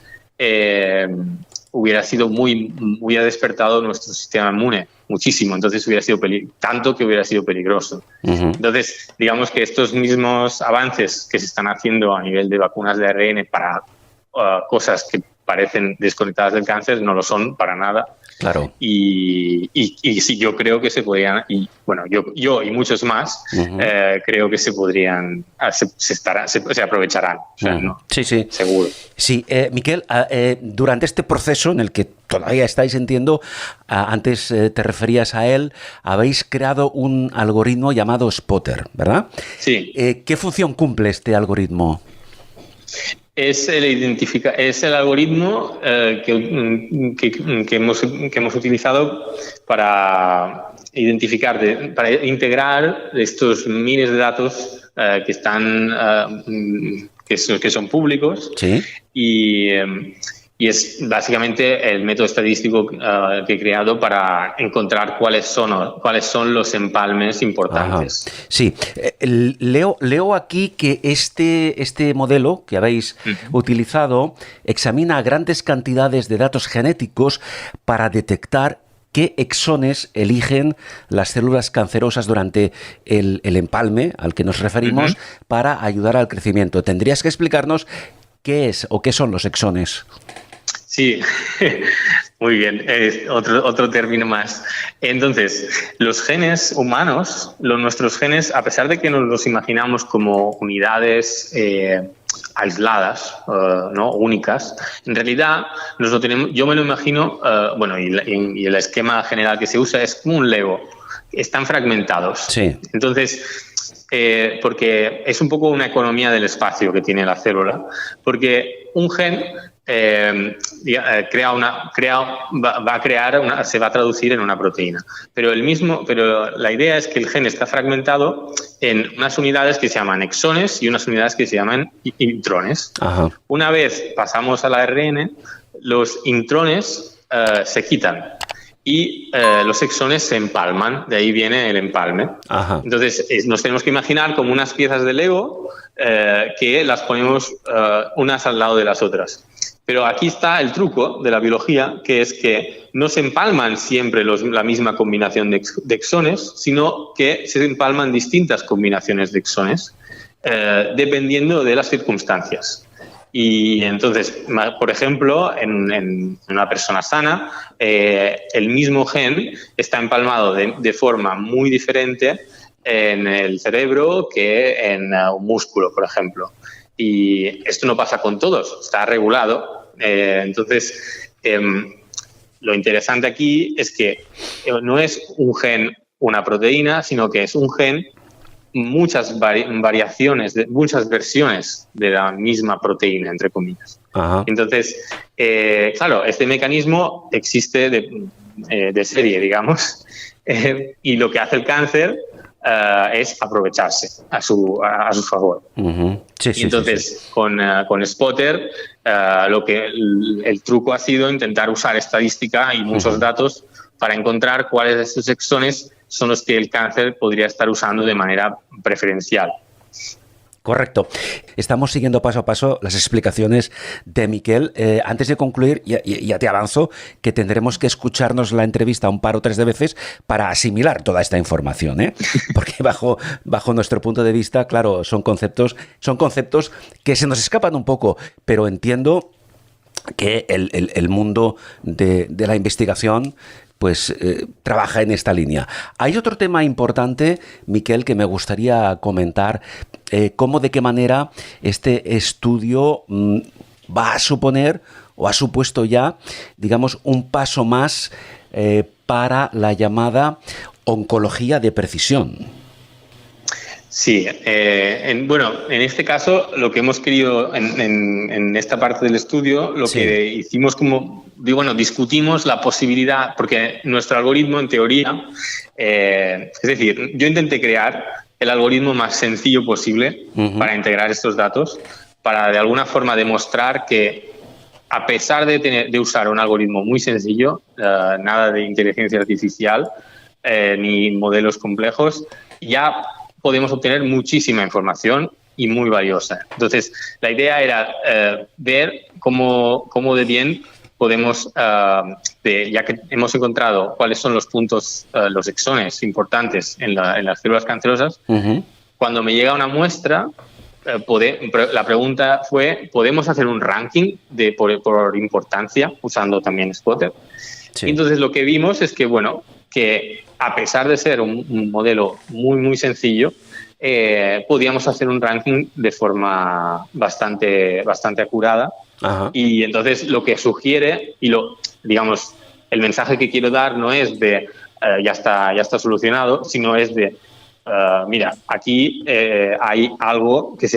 hubiera sido hubiera despertado nuestro sistema inmune muchísimo, entonces hubiera sido tanto que hubiera sido peligroso. Entonces, digamos que estos mismos avances que se están haciendo a nivel de vacunas de ARN para cosas que parecen desconectadas del cáncer no lo son para nada. Claro. Y sí, yo creo que se podrían, yo y muchos más, creo que se podrían, se aprovecharán. O sea, ¿no? Sí. Seguro. Sí, Miquel, durante este proceso en el que todavía estáis, entiendo, antes te referías a él, habéis creado un algoritmo llamado Spotter, ¿verdad? Sí. ¿Qué función cumple este algoritmo? Es el algoritmo que hemos utilizado para identificar, para integrar estos miles de datos que son públicos. Sí. Y es básicamente el método estadístico que he creado para encontrar cuáles son los empalmes importantes. Ajá. Sí, leo aquí que este modelo que habéis utilizado examina grandes cantidades de datos genéticos para detectar qué exones eligen las células cancerosas durante el empalme al que nos referimos para ayudar al crecimiento. ¿Tendrías que explicarnos qué es o qué son los exones? Sí, muy bien, es otro término más. Entonces, los genes humanos, nuestros genes, a pesar de que nos los imaginamos como unidades aisladas, ¿no? Únicas, en realidad yo me lo imagino, y el esquema general que se usa es como un Lego, están fragmentados. Sí. Entonces, porque es un poco una economía del espacio que tiene la célula, porque un gen se va a traducir en una proteína. Pero la idea es que el gen está fragmentado en unas unidades que se llaman exones y unas unidades que se llaman intrones. Ajá. Una vez pasamos al ARN, los intrones se quitan y los exones se empalman, de ahí viene el empalme. Ajá. Entonces nos tenemos que imaginar como unas piezas de Lego que las ponemos unas al lado de las otras. Pero aquí está el truco de la biología, que es que no se empalman siempre la misma combinación de exones, sino que se empalman distintas combinaciones de exones, dependiendo de las circunstancias. Y entonces, por ejemplo, en una persona sana, el mismo gen está empalmado de forma muy diferente en el cerebro que en un músculo, por ejemplo. Y esto no pasa con todos, está regulado. Entonces, lo interesante aquí es que no es un gen una proteína, sino que es un gen muchas variaciones, muchas versiones de la misma proteína, entre comillas. Ajá. Entonces, claro, este mecanismo existe de serie, digamos, y lo que hace el cáncer es aprovecharse a su favor. Uh-huh. Sí, y entonces, con Spotter, el truco ha sido intentar usar estadística y muchos datos para encontrar cuáles de estos exones son los que el cáncer podría estar usando de manera preferencial. Correcto. Estamos siguiendo paso a paso las explicaciones de Miquel. Antes de concluir, ya te avanzo que tendremos que escucharnos la entrevista un par o tres de veces para asimilar toda esta información, ¿eh? Porque bajo nuestro punto de vista, claro, son conceptos que se nos escapan un poco, pero entiendo que el mundo de la investigación pues trabaja en esta línea. Hay otro tema importante, Miquel, que me gustaría comentar, de qué manera este estudio va a suponer o ha supuesto ya, digamos, un paso más para la llamada oncología de precisión. Sí, en este caso lo que hemos querido en esta parte del estudio, que hicimos discutimos la posibilidad, porque nuestro algoritmo en teoría, es decir, yo intenté crear el algoritmo más sencillo posible para integrar estos datos, para de alguna forma demostrar que a pesar de usar un algoritmo muy sencillo, nada de inteligencia artificial ni modelos complejos, ya podemos obtener muchísima información y muy valiosa. Entonces, la idea era ver cómo de bien podemos, ya que hemos encontrado cuáles son los puntos, los exones importantes en las células cancerosas, cuando me llega una muestra, la pregunta fue, ¿podemos hacer un ranking por importancia usando también Spotter? Sí. Y entonces lo que vimos es que a pesar de ser un modelo muy, muy sencillo, podíamos hacer un ranking de forma bastante acurada. Ajá. Y entonces lo que sugiere, digamos, el mensaje que quiero dar no es de ya está solucionado, sino es de mira, aquí hay algo que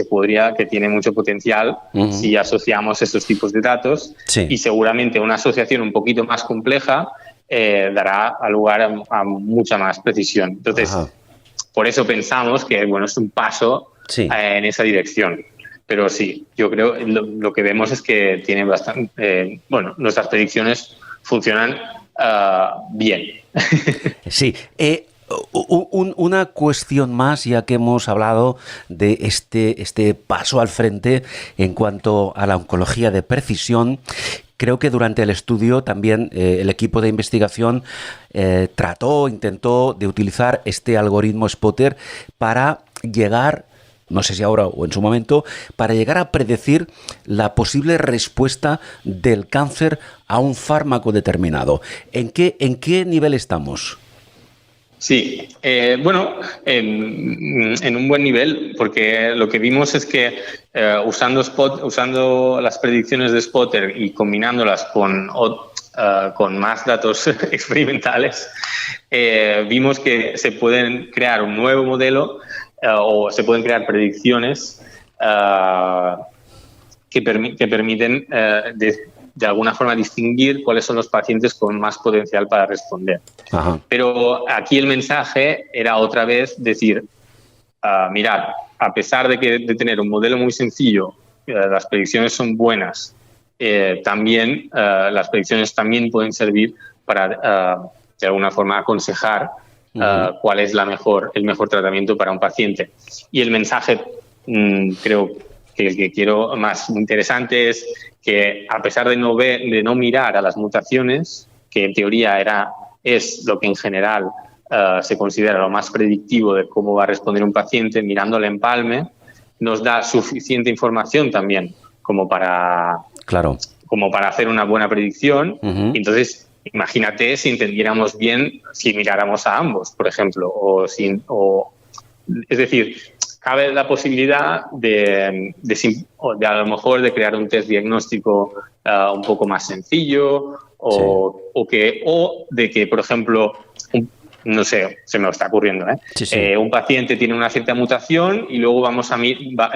tiene mucho potencial si asociamos estos tipos de datos, y seguramente una asociación un poquito más compleja dará lugar a mucha más precisión. Entonces, por eso pensamos que es un paso en esa dirección. Pero sí, yo creo lo que vemos es que tiene bastante, nuestras predicciones funcionan bien. Sí. Una cuestión más, ya que hemos hablado de este paso al frente en cuanto a la oncología de precisión. Creo que durante el estudio también el equipo de investigación intentó de utilizar este algoritmo Spotter para llegar no sé si ahora o en su momento, para llegar a predecir la posible respuesta del cáncer a un fármaco determinado. ¿En qué nivel estamos? Sí, bueno, en un buen nivel, porque lo que vimos es que usando las predicciones de Spotter y combinándolas con más datos experimentales, vimos que se pueden crear un nuevo modelo o se pueden crear predicciones que permiten de alguna forma distinguir cuáles son los pacientes con más potencial para responder. Ajá. Pero aquí el mensaje era otra vez decir, mirad, a pesar de tener un modelo muy sencillo, las predicciones son buenas, también las predicciones también pueden servir para de alguna forma aconsejar cuál es el mejor tratamiento para un paciente. Y el mensaje creo que el que quiero más interesante es que a pesar de no mirar a las mutaciones, que en teoría es lo que en general se considera lo más predictivo de cómo va a responder un paciente, mirando el empalme, nos da suficiente información también como para hacer una buena predicción. Entonces, imagínate si entendiéramos bien, si miráramos a ambos, por ejemplo, es decir, cabe la posibilidad de a lo mejor de crear un test diagnóstico un poco más sencillo o de que, por ejemplo, no sé, se me está ocurriendo, un paciente tiene una cierta mutación y luego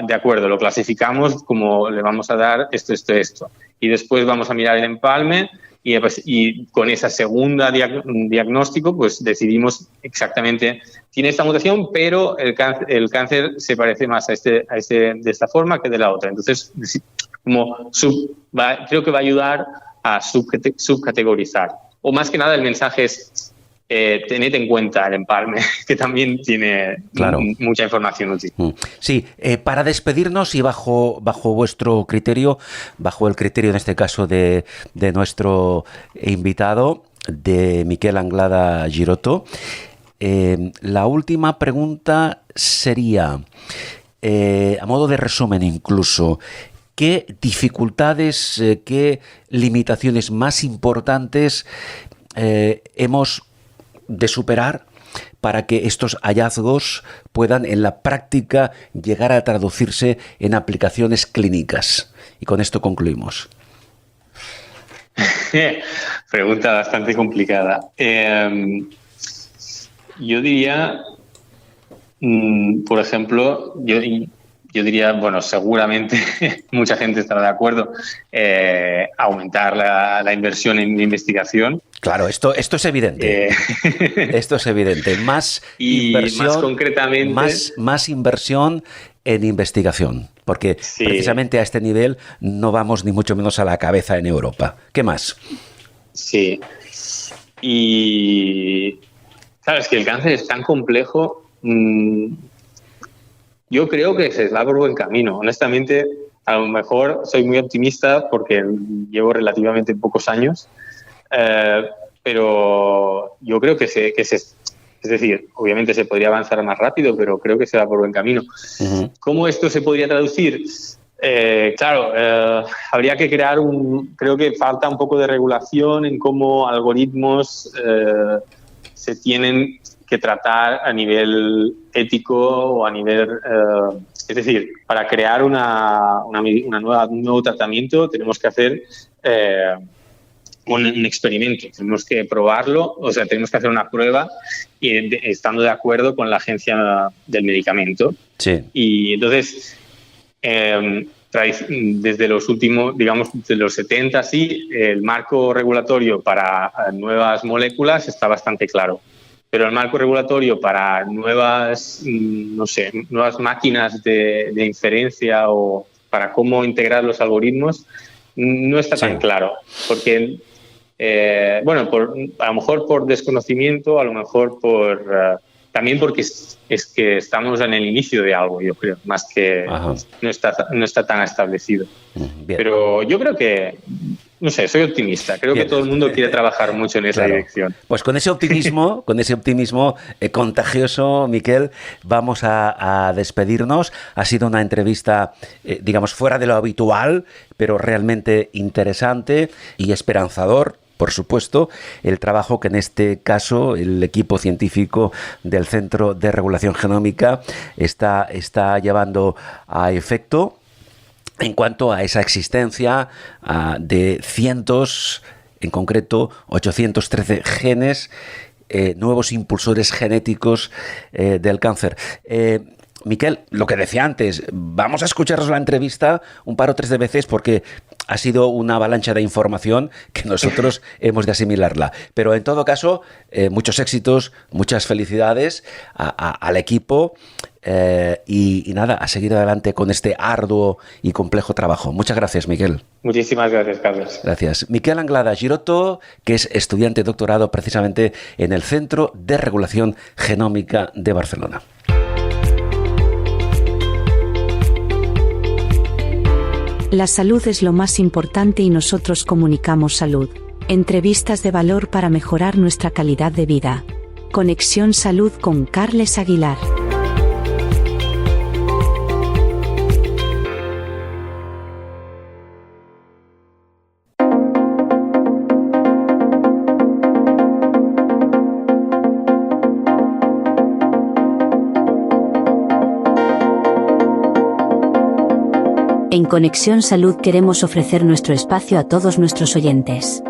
de acuerdo, lo clasificamos como le vamos a dar esto. Y después vamos a mirar el empalme y con esa segunda diagnóstico pues decidimos exactamente, tiene esta mutación, pero el cáncer se parece más a este de esta forma que de la otra. Entonces, creo que va a ayudar a subcategorizar. O más que nada el mensaje es tened en cuenta el empalme, que también tiene mucha información útil. Sí, para despedirnos y bajo vuestro criterio, bajo el criterio en este caso de nuestro invitado, de Miquel Anglada Girotto, la última pregunta sería, a modo de resumen incluso, ¿qué dificultades, qué limitaciones más importantes hemos de superar para que estos hallazgos puedan en la práctica llegar a traducirse en aplicaciones clínicas? Y con esto concluimos. Pregunta bastante complicada. Yo diría, por ejemplo, yo diría, bueno, seguramente mucha gente estará de acuerdo, aumentar la inversión en investigación. Claro, esto es evidente. Esto es evidente. Más inversión, más concretamente, más inversión en investigación, porque precisamente a este nivel no vamos ni mucho menos a la cabeza en Europa. ¿Qué más? Sí. Y claro, es que el cáncer es tan complejo. Yo creo que se va por buen camino. Honestamente, a lo mejor soy muy optimista porque llevo relativamente pocos años, pero yo creo que es decir, obviamente se podría avanzar más rápido, pero creo que se va por buen camino. Uh-huh. ¿Cómo esto se podría traducir? Habría que crear creo que falta un poco de regulación en cómo algoritmos se tienen que tratar a nivel ético o a nivel... es decir, para crear un nuevo tratamiento tenemos que hacer un experimento, tenemos que probarlo, o sea, tenemos que hacer una prueba estando de acuerdo con la agencia del medicamento. Sí. Y entonces, desde los últimos, digamos, de los 70, sí, el marco regulatorio para nuevas moléculas está bastante claro. Pero el marco regulatorio para nuevas máquinas de inferencia o para cómo integrar los algoritmos no está tan claro. Porque, a lo mejor por desconocimiento, a lo mejor también porque es que estamos en el inicio de algo, yo creo, más que no está tan establecido. Bien. Pero yo creo que no sé, soy optimista. Creo que todo el mundo quiere trabajar mucho en esa dirección. Pues con ese optimismo, contagioso, Miquel, vamos a despedirnos. Ha sido una entrevista, digamos, fuera de lo habitual, pero realmente interesante y esperanzador. Por supuesto, el trabajo que en este caso el equipo científico del Centro de Regulación Genómica está llevando a efecto en cuanto a esa existencia de cientos, en concreto 813 genes, nuevos impulsores genéticos del cáncer. Miquel, lo que decía antes, vamos a escucharos la entrevista un par o tres de veces porque ha sido una avalancha de información que nosotros hemos de asimilarla. Pero en todo caso, muchos éxitos, muchas felicidades al equipo y nada, a seguir adelante con este arduo y complejo trabajo. Muchas gracias, Miquel. Muchísimas gracias, Carlos. Gracias. Miquel Anglada Girotto, que es estudiante de doctorado precisamente en el Centro de Regulación Genómica de Barcelona. La salud es lo más importante y nosotros comunicamos salud. Entrevistas de valor para mejorar nuestra calidad de vida. Conexión Salud con Carles Aguilar. En Conexión Salud queremos ofrecer nuestro espacio a todos nuestros oyentes.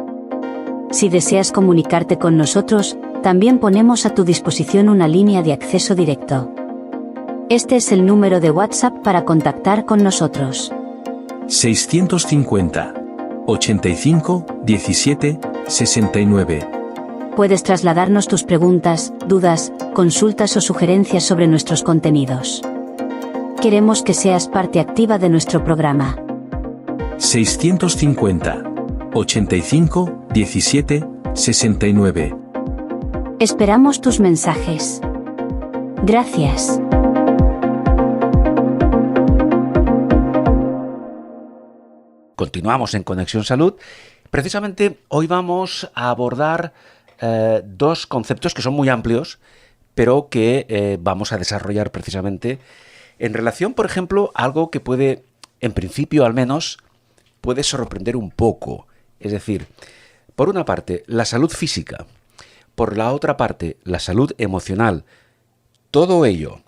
Si deseas comunicarte con nosotros, también ponemos a tu disposición una línea de acceso directo. Este es el número de WhatsApp para contactar con nosotros. 650 85 17 69. Puedes trasladarnos tus preguntas, dudas, consultas o sugerencias sobre nuestros contenidos. Queremos que seas parte activa de nuestro programa. 650 85 17 69. Esperamos tus mensajes. Gracias. Continuamos en Conexión Salud. Precisamente hoy vamos a abordar dos conceptos que son muy amplios, pero que vamos a desarrollar precisamente en relación, por ejemplo, a algo que puede, en principio al menos, puede sorprender un poco. Es decir, por una parte, la salud física, por la otra parte, la salud emocional. Todo ello,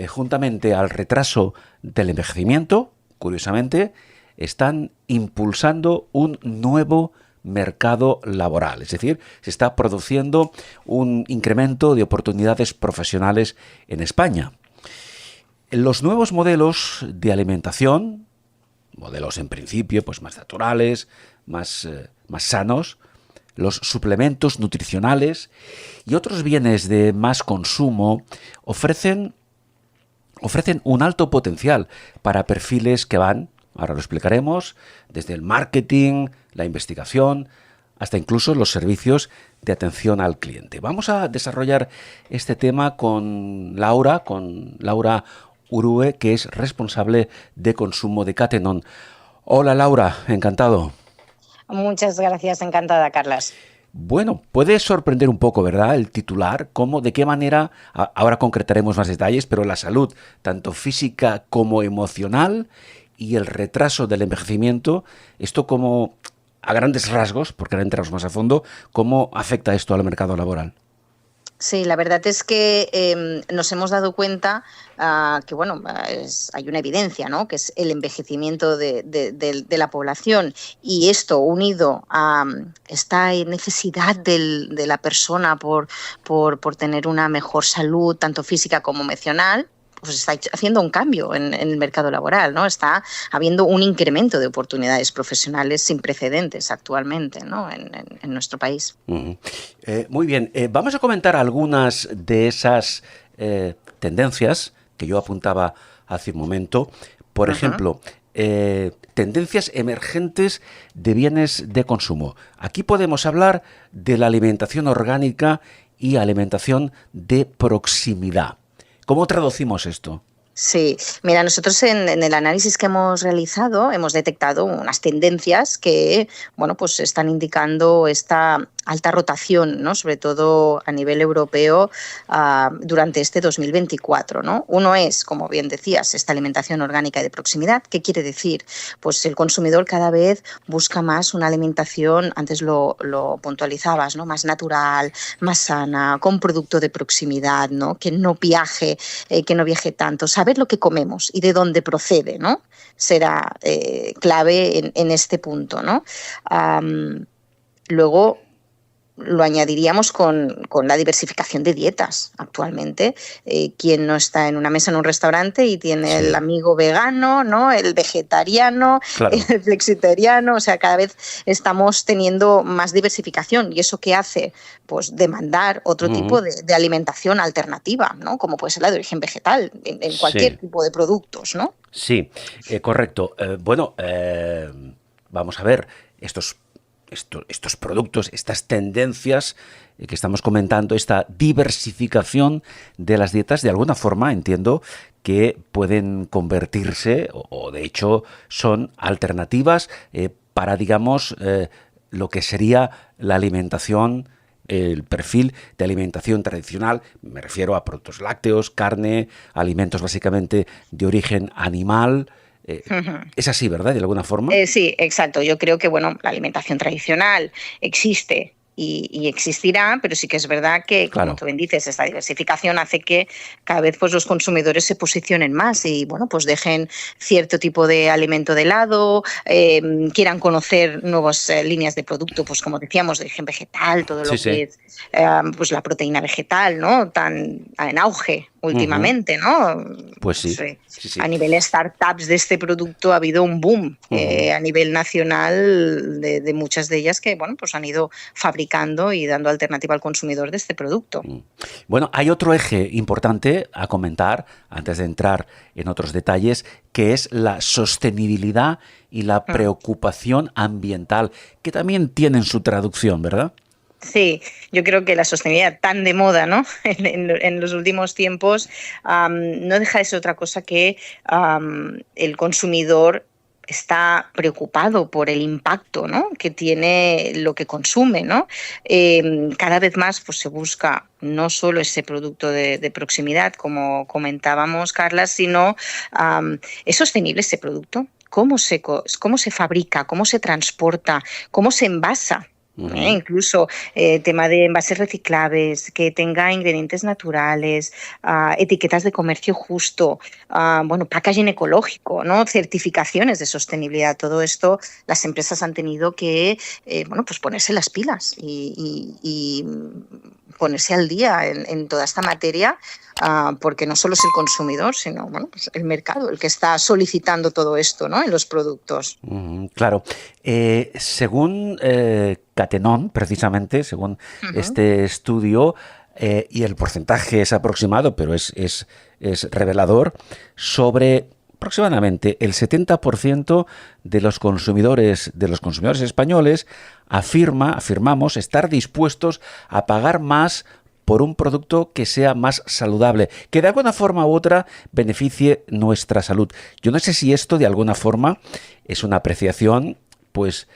juntamente al retraso del envejecimiento, curiosamente, están impulsando un nuevo mercado laboral. Es decir, se está produciendo un incremento de oportunidades profesionales en España. Los nuevos modelos de alimentación, modelos en principio pues más naturales, más sanos, los suplementos nutricionales y otros bienes de más consumo ofrecen un alto potencial para perfiles que van, ahora lo explicaremos, desde el marketing, la investigación, hasta incluso los servicios de atención al cliente. Vamos a desarrollar este tema con Laura Urue, que es responsable de consumo de Catenon. Hola Laura, encantado. Muchas gracias, encantada, Carlas. Bueno, puede sorprender un poco, ¿verdad?, el titular, de qué manera, ahora concretaremos más detalles, pero la salud, tanto física como emocional, y el retraso del envejecimiento, esto como, a grandes rasgos, porque ahora entramos más a fondo, ¿cómo afecta esto al mercado laboral? Sí, la verdad es que nos hemos dado cuenta que hay una evidencia, ¿no?, que es el envejecimiento de la población, y esto unido a esta necesidad de la persona por tener una mejor salud, tanto física como emocional, pues está haciendo un cambio en el mercado laboral, ¿no? Está habiendo un incremento de oportunidades profesionales sin precedentes actualmente, ¿no?, en nuestro país. Uh-huh. Muy bien, vamos a comentar algunas de esas tendencias que yo apuntaba hace un momento. Por ejemplo, tendencias emergentes de bienes de consumo. Aquí podemos hablar de la alimentación orgánica y alimentación de proximidad. ¿Cómo traducimos esto? Sí, mira, nosotros en el análisis que hemos realizado hemos detectado unas tendencias que, bueno, pues están indicando esta alta rotación, ¿no? Sobre todo a nivel europeo durante este 2024, ¿no? Uno es, como bien decías, esta alimentación orgánica y de proximidad. ¿Qué quiere decir? Pues el consumidor cada vez busca más una alimentación, antes lo puntualizabas, ¿no? Más natural, más sana, con producto de proximidad, ¿no? Que no viaje tanto. Saber lo que comemos y de dónde procede, ¿no? Será clave en este punto, ¿no? Luego lo añadiríamos con la diversificación de dietas. Actualmente, quien no está en una mesa en un restaurante y tiene el amigo vegano, ¿no? El vegetariano, claro, el flexitariano, o sea, cada vez estamos teniendo más diversificación. ¿Y eso qué hace? Pues demandar otro tipo de alimentación alternativa, ¿no? Como puede ser la de origen vegetal, en cualquier tipo de productos, ¿no? Sí, correcto. Vamos a ver, estos productos, estas tendencias que estamos comentando, esta diversificación de las dietas, de alguna forma entiendo que pueden convertirse, o de hecho son alternativas para, digamos, lo que sería la alimentación, el perfil de alimentación tradicional. Me refiero a productos lácteos, carne, alimentos básicamente de origen animal. Es así, ¿verdad? De alguna forma. Sí, exacto. Yo creo que, bueno, la alimentación tradicional existe y existirá, pero sí que es verdad que, como tú bien dices, esta diversificación hace que cada vez pues, los consumidores se posicionen más y, bueno, pues dejen cierto tipo de alimento de lado, quieran conocer nuevas líneas de producto, pues como decíamos, de origen vegetal, todo lo que es pues la proteína vegetal, ¿no? Tan en auge últimamente, ¿no? Pues sí. A nivel startups de este producto ha habido un boom a nivel nacional de muchas de ellas que, bueno, pues han ido fabricando y dando alternativa al consumidor de este producto. Bueno, hay otro eje importante a comentar antes de entrar en otros detalles, que es la sostenibilidad y la preocupación ambiental, que también tienen su traducción, ¿verdad? Sí, yo creo que la sostenibilidad tan de moda, ¿no? en los últimos tiempos no deja de ser otra cosa que el consumidor está preocupado por el impacto, ¿no? Que tiene lo que consume, ¿no? Cada vez más pues, se busca no solo ese producto de proximidad, como comentábamos, Carla, sino ¿es sostenible ese producto? ¿Cómo se fabrica? ¿Cómo se transporta? ¿Cómo se envasa? Incluso tema de envases reciclables, que tenga ingredientes naturales, etiquetas de comercio justo, bueno, packaging ecológico, ¿no? Certificaciones de sostenibilidad. Todo esto las empresas han tenido que bueno, pues ponerse las pilas y ponerse al día en toda esta materia, porque no solo es el consumidor, sino bueno, pues el mercado el que está solicitando todo esto, ¿no? En los productos. Claro. Según Cattenom, precisamente, según este estudio, y el porcentaje es aproximado, pero es revelador, sobre aproximadamente el 70% de los consumidores españoles afirmamos estar dispuestos a pagar más por un producto que sea más saludable, que de alguna forma u otra beneficie nuestra salud. Yo no sé si esto de alguna forma es una apreciación, pues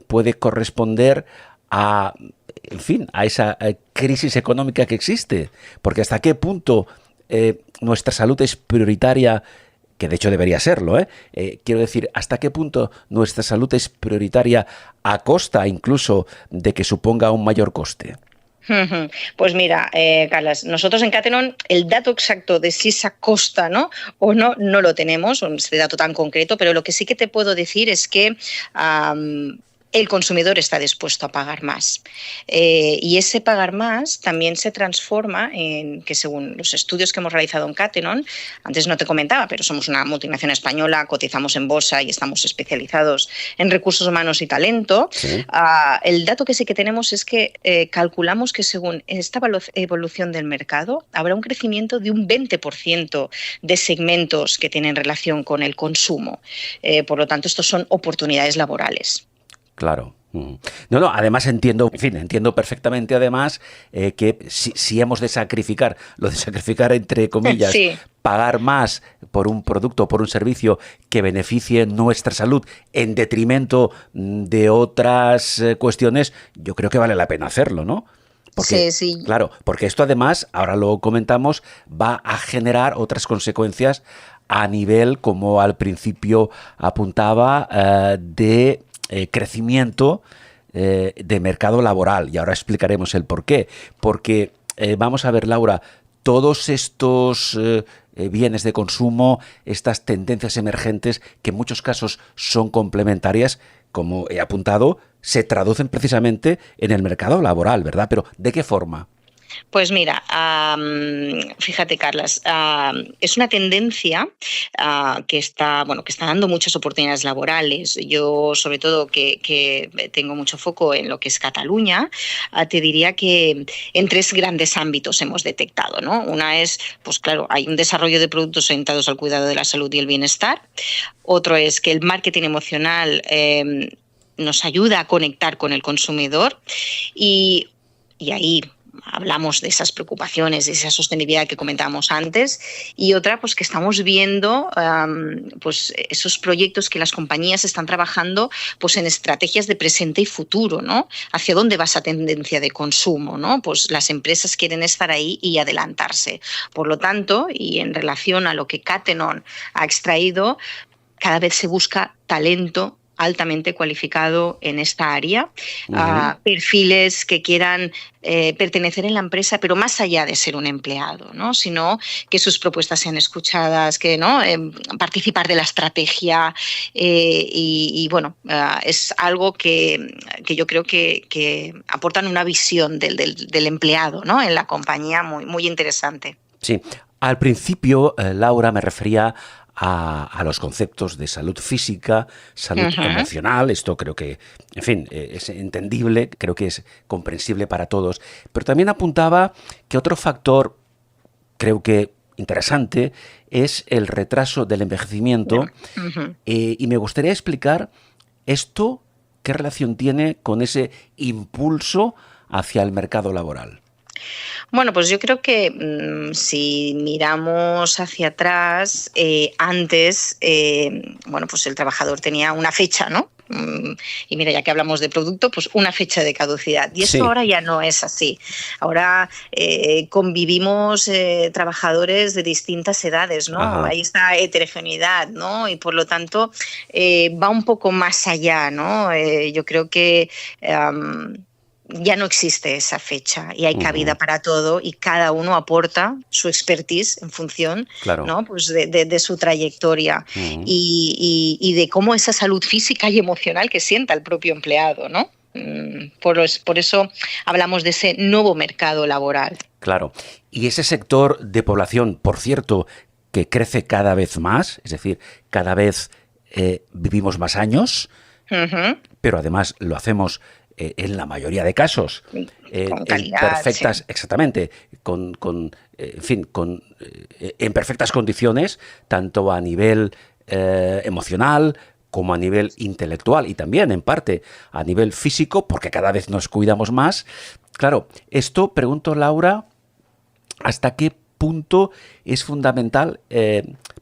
puede corresponder a, en fin, a esa crisis económica que existe, porque hasta qué punto nuestra salud es prioritaria, que de hecho debería serlo, quiero decir, hasta qué punto nuestra salud es prioritaria a costa incluso de que suponga un mayor coste. Pues mira, Carlas, nosotros en Cattenom el dato exacto de si esa costa, ¿no? O no lo tenemos, este dato tan concreto, pero lo que sí que te puedo decir es que el consumidor está dispuesto a pagar más. Y ese pagar más también se transforma en que, según los estudios que hemos realizado en Cattenom, antes no te comentaba, pero somos una multinacional española, cotizamos en bolsa y estamos especializados en recursos humanos y talento. Sí. El dato que sí que tenemos es que calculamos que según esta evolución del mercado, habrá un crecimiento de un 20% de segmentos que tienen relación con el consumo. Por lo tanto, estos son oportunidades laborales. Claro. No, además entiendo perfectamente además que si hemos de sacrificar, lo de sacrificar entre comillas, sí, pagar más por un producto o por un servicio que beneficie nuestra salud en detrimento de otras cuestiones, yo creo que vale la pena hacerlo, ¿no? Porque, sí. Claro, porque esto además, ahora lo comentamos, va a generar otras consecuencias a nivel, como al principio apuntaba, de crecimiento de mercado laboral, y ahora explicaremos el por qué. Porque, vamos a ver, Laura, todos estos bienes de consumo, estas tendencias emergentes, que en muchos casos son complementarias, como he apuntado, se traducen precisamente en el mercado laboral, ¿verdad? Pero ¿de qué forma? Pues mira, fíjate, Carlas, es una tendencia que está dando muchas oportunidades laborales. Yo, sobre todo, que tengo mucho foco en lo que es Cataluña, te diría que en 3 grandes ámbitos hemos detectado, ¿no? Una es, pues claro, hay un desarrollo de productos orientados al cuidado de la salud y el bienestar. Otro es que el marketing emocional nos ayuda a conectar con el consumidor y ahí hablamos de esas preocupaciones, de esa sostenibilidad que comentábamos antes, y otra, pues que estamos viendo pues esos proyectos que las compañías están trabajando pues en estrategias de presente y futuro, ¿no? Hacia dónde va esa tendencia de consumo, ¿no? Pues las empresas quieren estar ahí y adelantarse. Por lo tanto, y en relación a lo que Cattenom ha extraído, cada vez se busca talento altamente cualificado en esta área, perfiles que quieran pertenecer en la empresa, pero más allá de ser un empleado, ¿no? Sino que sus propuestas sean escuchadas, que ¿no? Participar de la estrategia es algo que yo creo que aportan una visión del empleado, ¿no? En la compañía muy interesante. Sí, al principio, Laura, me refería a los conceptos de salud física, salud emocional. Esto creo que, en fin, es entendible, creo que es comprensible para todos. Pero también apuntaba que otro factor, creo que interesante, es el retraso del envejecimiento. Y me gustaría explicar esto, qué relación tiene con ese impulso hacia el mercado laboral. Bueno, pues yo creo que si miramos hacia atrás, antes, pues el trabajador tenía una fecha, ¿no? Y mira, ya que hablamos de producto, pues una fecha de caducidad. Y esto ahora ya no es así. Ahora convivimos trabajadores de distintas edades, ¿no? Hay esta heterogeneidad, ¿no? Y por lo tanto va un poco más allá, ¿no? Yo creo que ya no existe esa fecha y hay cabida para todo y cada uno aporta su expertise en función, ¿no? Pues de su trayectoria y de cómo esa salud física y emocional que sienta el propio empleado, ¿no? Por eso hablamos de ese nuevo mercado laboral. Claro. Y ese sector de población, por cierto, que crece cada vez más, es decir, cada vez vivimos más años, pero además lo hacemos en la mayoría de casos con calidad, en perfectas, exactamente, en perfectas condiciones, tanto a nivel emocional como a nivel intelectual y también en parte a nivel físico, porque cada vez nos cuidamos más. Claro, esto, pregunto, Laura, ¿hasta qué punto es fundamental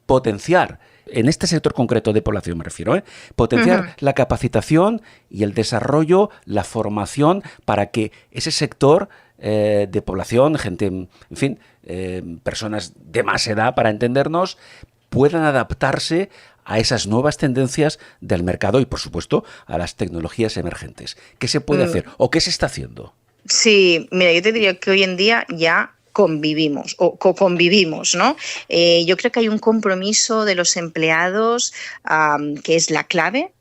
potenciar, en este sector concreto de población me refiero, potenciar la capacitación y el desarrollo, la formación para que ese sector de población, gente, en fin, personas de más edad, para entendernos, puedan adaptarse a esas nuevas tendencias del mercado y, por supuesto, a las tecnologías emergentes? ¿Qué se puede hacer o qué se está haciendo? Sí, mira, yo te diría que hoy en día ya convivimos o co-convivimos, ¿no? Yo creo que hay un compromiso de los empleados que es la clave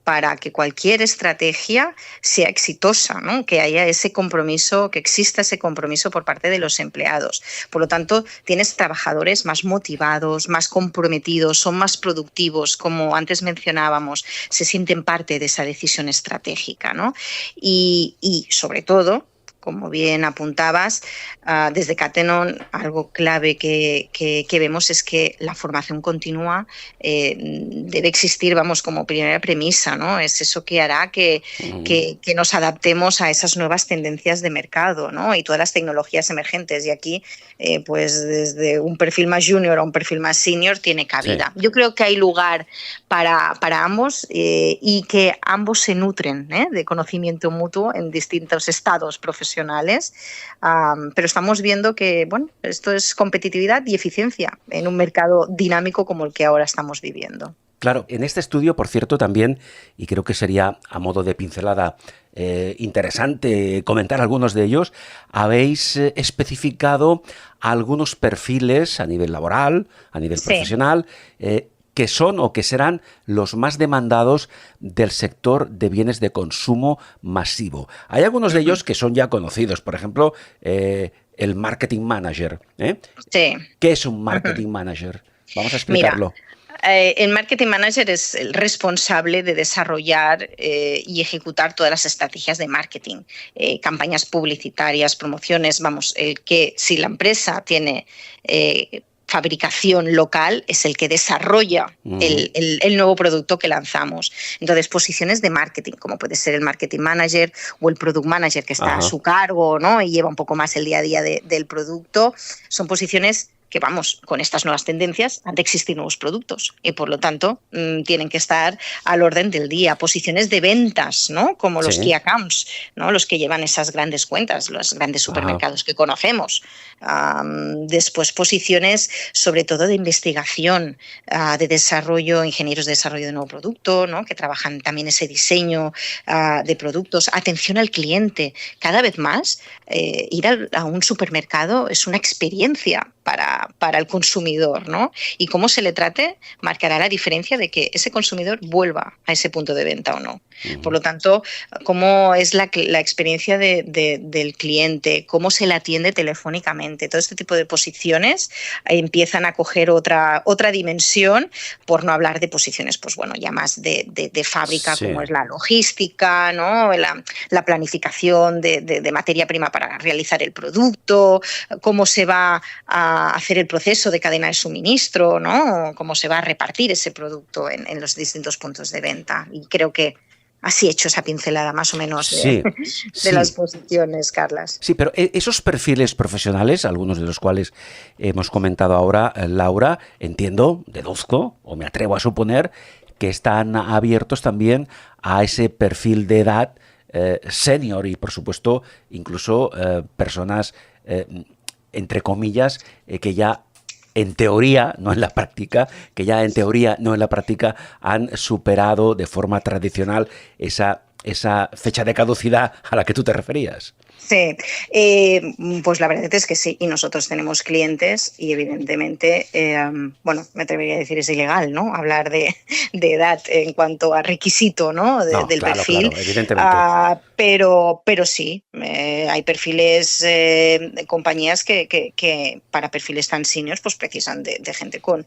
para que cualquier estrategia sea exitosa, ¿no? Que haya ese compromiso, que exista ese compromiso por parte de los empleados. Por lo tanto, tienes trabajadores más motivados, más comprometidos, son más productivos, como antes mencionábamos, se sienten parte de esa decisión estratégica, ¿no? Y sobre todo, como bien apuntabas, desde Cattenom algo clave que vemos es que la formación continua debe existir, vamos, como primera premisa, ¿no? Es eso que hará que nos adaptemos a esas nuevas tendencias de mercado, ¿no? Y todas las tecnologías emergentes. Y aquí, pues desde un perfil más junior a un perfil más senior tiene cabida. Sí. Yo creo que hay lugar para ambos y que ambos se nutren de conocimiento mutuo en distintos estados profesionales. Pero estamos viendo que, bueno, esto es competitividad y eficiencia en un mercado dinámico como el que ahora estamos viviendo. Claro, en este estudio, por cierto, también, y creo que sería a modo de pincelada interesante comentar algunos de ellos, habéis especificado algunos perfiles a nivel laboral, a nivel profesional, que son o que serán los más demandados del sector de bienes de consumo masivo. Hay algunos de ellos que son ya conocidos, por ejemplo, el marketing manager. Sí. ¿Qué es un marketing manager? Vamos a explicarlo. Mira, el marketing manager es el responsable de desarrollar y ejecutar todas las estrategias de marketing, campañas publicitarias, promociones, vamos, el que si la empresa tiene fabricación local es el que desarrolla el nuevo producto que lanzamos. Entonces, posiciones de marketing, como puede ser el marketing manager o el product manager que está a su cargo, ¿no? Y lleva un poco más el día a día del producto, son posiciones que, vamos, con estas nuevas tendencias han de existir nuevos productos y, por lo tanto, tienen que estar al orden del día. Posiciones de ventas, ¿no? Como los key accounts, ¿no? Los que llevan esas grandes cuentas, los grandes supermercados que conocemos. Después, posiciones, sobre todo, de investigación, de desarrollo, ingenieros de desarrollo de nuevo producto, ¿no? Que trabajan también ese diseño de productos. Atención al cliente. Cada vez más, ir a un supermercado es una experiencia para el consumidor, ¿no? Y cómo se le trate marcará la diferencia de que ese consumidor vuelva a ese punto de venta o no. Por lo tanto, cómo es la experiencia del cliente, cómo se le atiende telefónicamente. Todo este tipo de posiciones empiezan a coger otra dimensión, por no hablar de posiciones, pues bueno, ya más de fábrica, como es la logística, ¿no? La planificación de materia prima para realizar el producto, cómo se va a hacer el proceso de cadena de suministro, ¿no? Cómo se va a repartir ese producto en los distintos puntos de venta. Y creo que así he hecho esa pincelada más o menos de las posiciones, Carlas. Sí, pero esos perfiles profesionales, algunos de los cuales hemos comentado ahora, Laura, entiendo, deduzco o me atrevo a suponer que están abiertos también a ese perfil de edad senior y, por supuesto, incluso personas entre comillas, que ya en teoría, no en la práctica, han superado de forma tradicional esa fecha de caducidad a la que tú te referías. Sí, pues la verdad es que sí, y nosotros tenemos clientes y evidentemente, bueno, me atrevería a decir es ilegal, ¿no? Hablar de edad en cuanto a requisito, ¿no? Del perfil. Claro, evidentemente. Pero sí, hay perfiles de compañías que para perfiles tan seniors pues precisan de gente con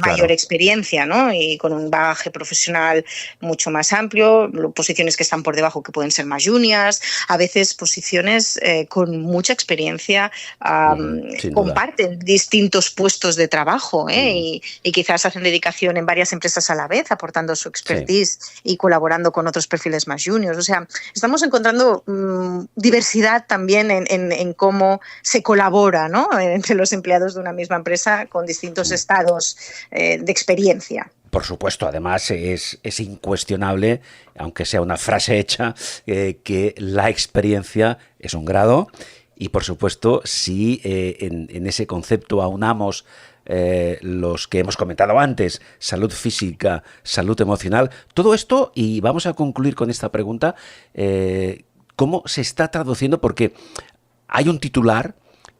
mayor experiencia, ¿no? Y con un bagaje profesional mucho más amplio, posiciones que están por debajo que pueden ser más juniors, a veces posiciones con mucha experiencia comparten distintos puestos de trabajo y quizás hacen dedicación en varias empresas a la vez, aportando su expertise y colaborando con otros perfiles más juniors. O sea, estamos encontrando diversidad también en cómo se colabora, ¿no? Entre los empleados de una misma empresa con distintos estados de experiencia. Por supuesto, además es incuestionable, aunque sea una frase hecha, que la experiencia es un grado y, por supuesto, si en ese concepto aunamos los que hemos comentado antes, salud física, salud emocional, todo esto, y vamos a concluir con esta pregunta, ¿cómo se está traduciendo? Porque hay un titular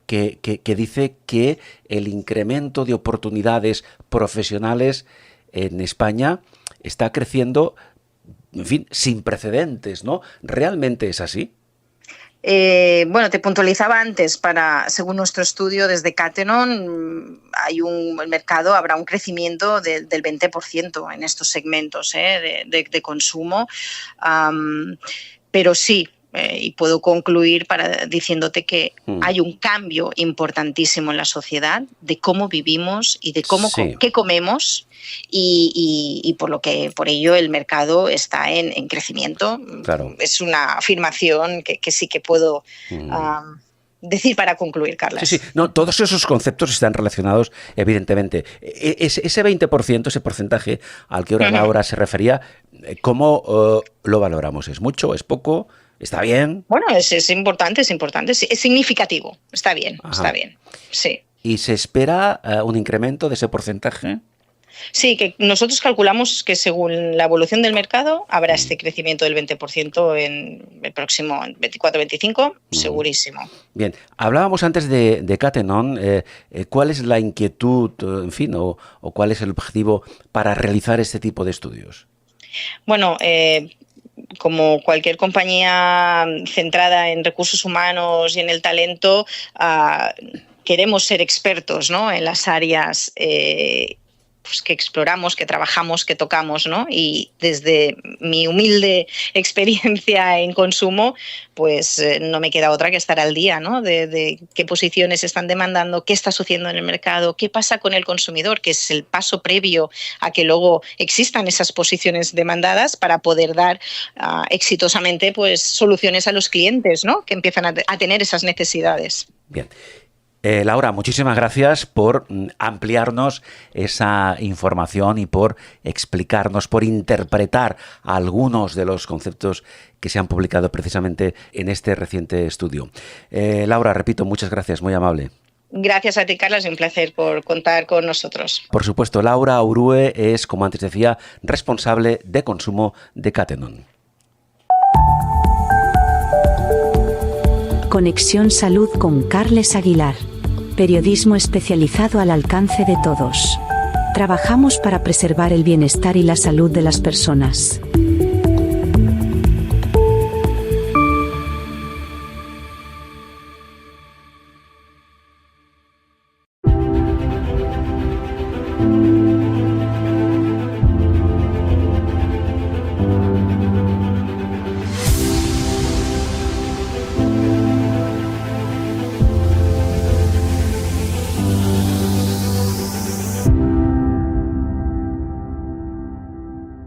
que dice que el incremento de oportunidades profesionales en España está creciendo, en fin, sin precedentes, ¿no? ¿Realmente es así? Bueno, te puntualizaba antes, según nuestro estudio desde Cattenom, el mercado habrá un crecimiento del 20% en estos segmentos de consumo, pero sí, y puedo concluir diciéndote que hay un cambio importantísimo en la sociedad de cómo vivimos y de qué comemos y por ello el mercado está en crecimiento. Claro. Es una afirmación que sí que puedo decir para concluir, Carles. Sí. No, todos esos conceptos están relacionados, evidentemente. Ese 20%, ese porcentaje al que ahora Laura se refería, ¿cómo lo valoramos? ¿Es mucho? ¿Es poco? ¿Está bien? Bueno, es importante, es significativo. Está bien, sí. ¿Y se espera un incremento de ese porcentaje? Sí, que nosotros calculamos que según la evolución del mercado habrá este crecimiento del 20% en el próximo 24-25, segurísimo. Bien, hablábamos antes de Cattenom. ¿Cuál es la inquietud, en fin, o cuál es el objetivo para realizar este tipo de estudios? Bueno, como cualquier compañía centrada en recursos humanos y en el talento, queremos ser expertos, ¿no?, en las áreas pues que exploramos, que trabajamos, que tocamos, ¿no? Y desde mi humilde experiencia en consumo, pues no me queda otra que estar al día, ¿no?, de qué posiciones están demandando, qué está sucediendo en el mercado, qué pasa con el consumidor, que es el paso previo a que luego existan esas posiciones demandadas para poder dar exitosamente pues soluciones a los clientes, ¿no?, que empiezan a tener esas necesidades. Bien. Laura, muchísimas gracias por ampliarnos esa información y por explicarnos, por interpretar algunos de los conceptos que se han publicado precisamente en este reciente estudio. Laura, repito, muchas gracias, muy amable. Gracias a ti, Carlos, un placer por contar con nosotros. Por supuesto, Laura Urue es, como antes decía, responsable de consumo de Cattenom. Conexión Salud con Carles Aguilar. Periodismo especializado al alcance de todos. Trabajamos para preservar el bienestar y la salud de las personas.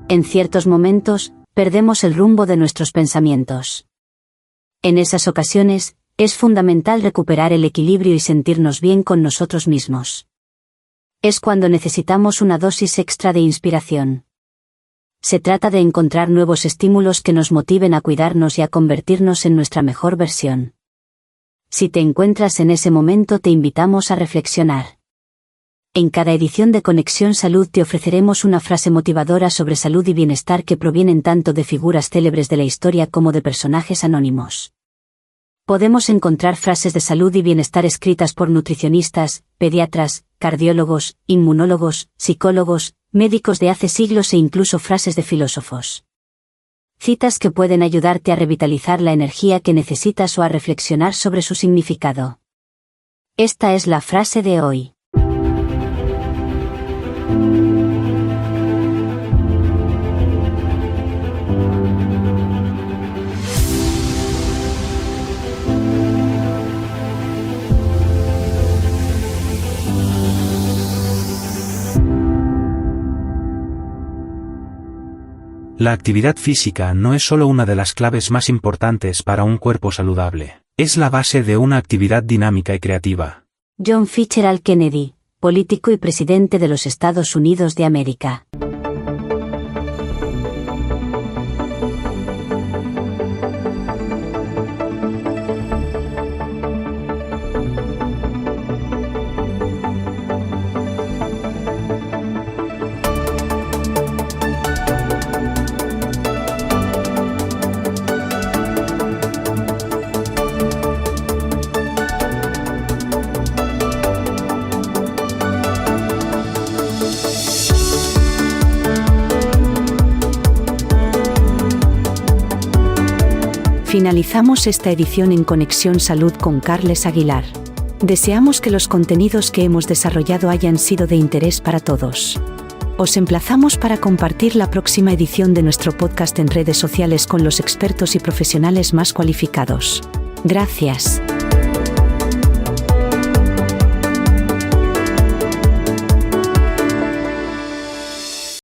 En ciertos momentos, perdemos el rumbo de nuestros pensamientos. En esas ocasiones, es fundamental recuperar el equilibrio y sentirnos bien con nosotros mismos. Es cuando necesitamos una dosis extra de inspiración. Se trata de encontrar nuevos estímulos que nos motiven a cuidarnos y a convertirnos en nuestra mejor versión. Si te encuentras en ese momento, te invitamos a reflexionar. En cada edición de Conexión Salud te ofreceremos una frase motivadora sobre salud y bienestar que provienen tanto de figuras célebres de la historia como de personajes anónimos. Podemos encontrar frases de salud y bienestar escritas por nutricionistas, pediatras, cardiólogos, inmunólogos, psicólogos, médicos de hace siglos e incluso frases de filósofos. Citas que pueden ayudarte a revitalizar la energía que necesitas o a reflexionar sobre su significado. Esta es la frase de hoy. La actividad física no es solo una de las claves más importantes para un cuerpo saludable, es la base de una actividad dinámica y creativa. John Fitzgerald Kennedy, político y presidente de los Estados Unidos de América. Finalizamos esta edición en Conexión Salud con Carles Aguilar. Deseamos que los contenidos que hemos desarrollado hayan sido de interés para todos. Os emplazamos para compartir la próxima edición de nuestro podcast en redes sociales con los expertos y profesionales más cualificados. Gracias.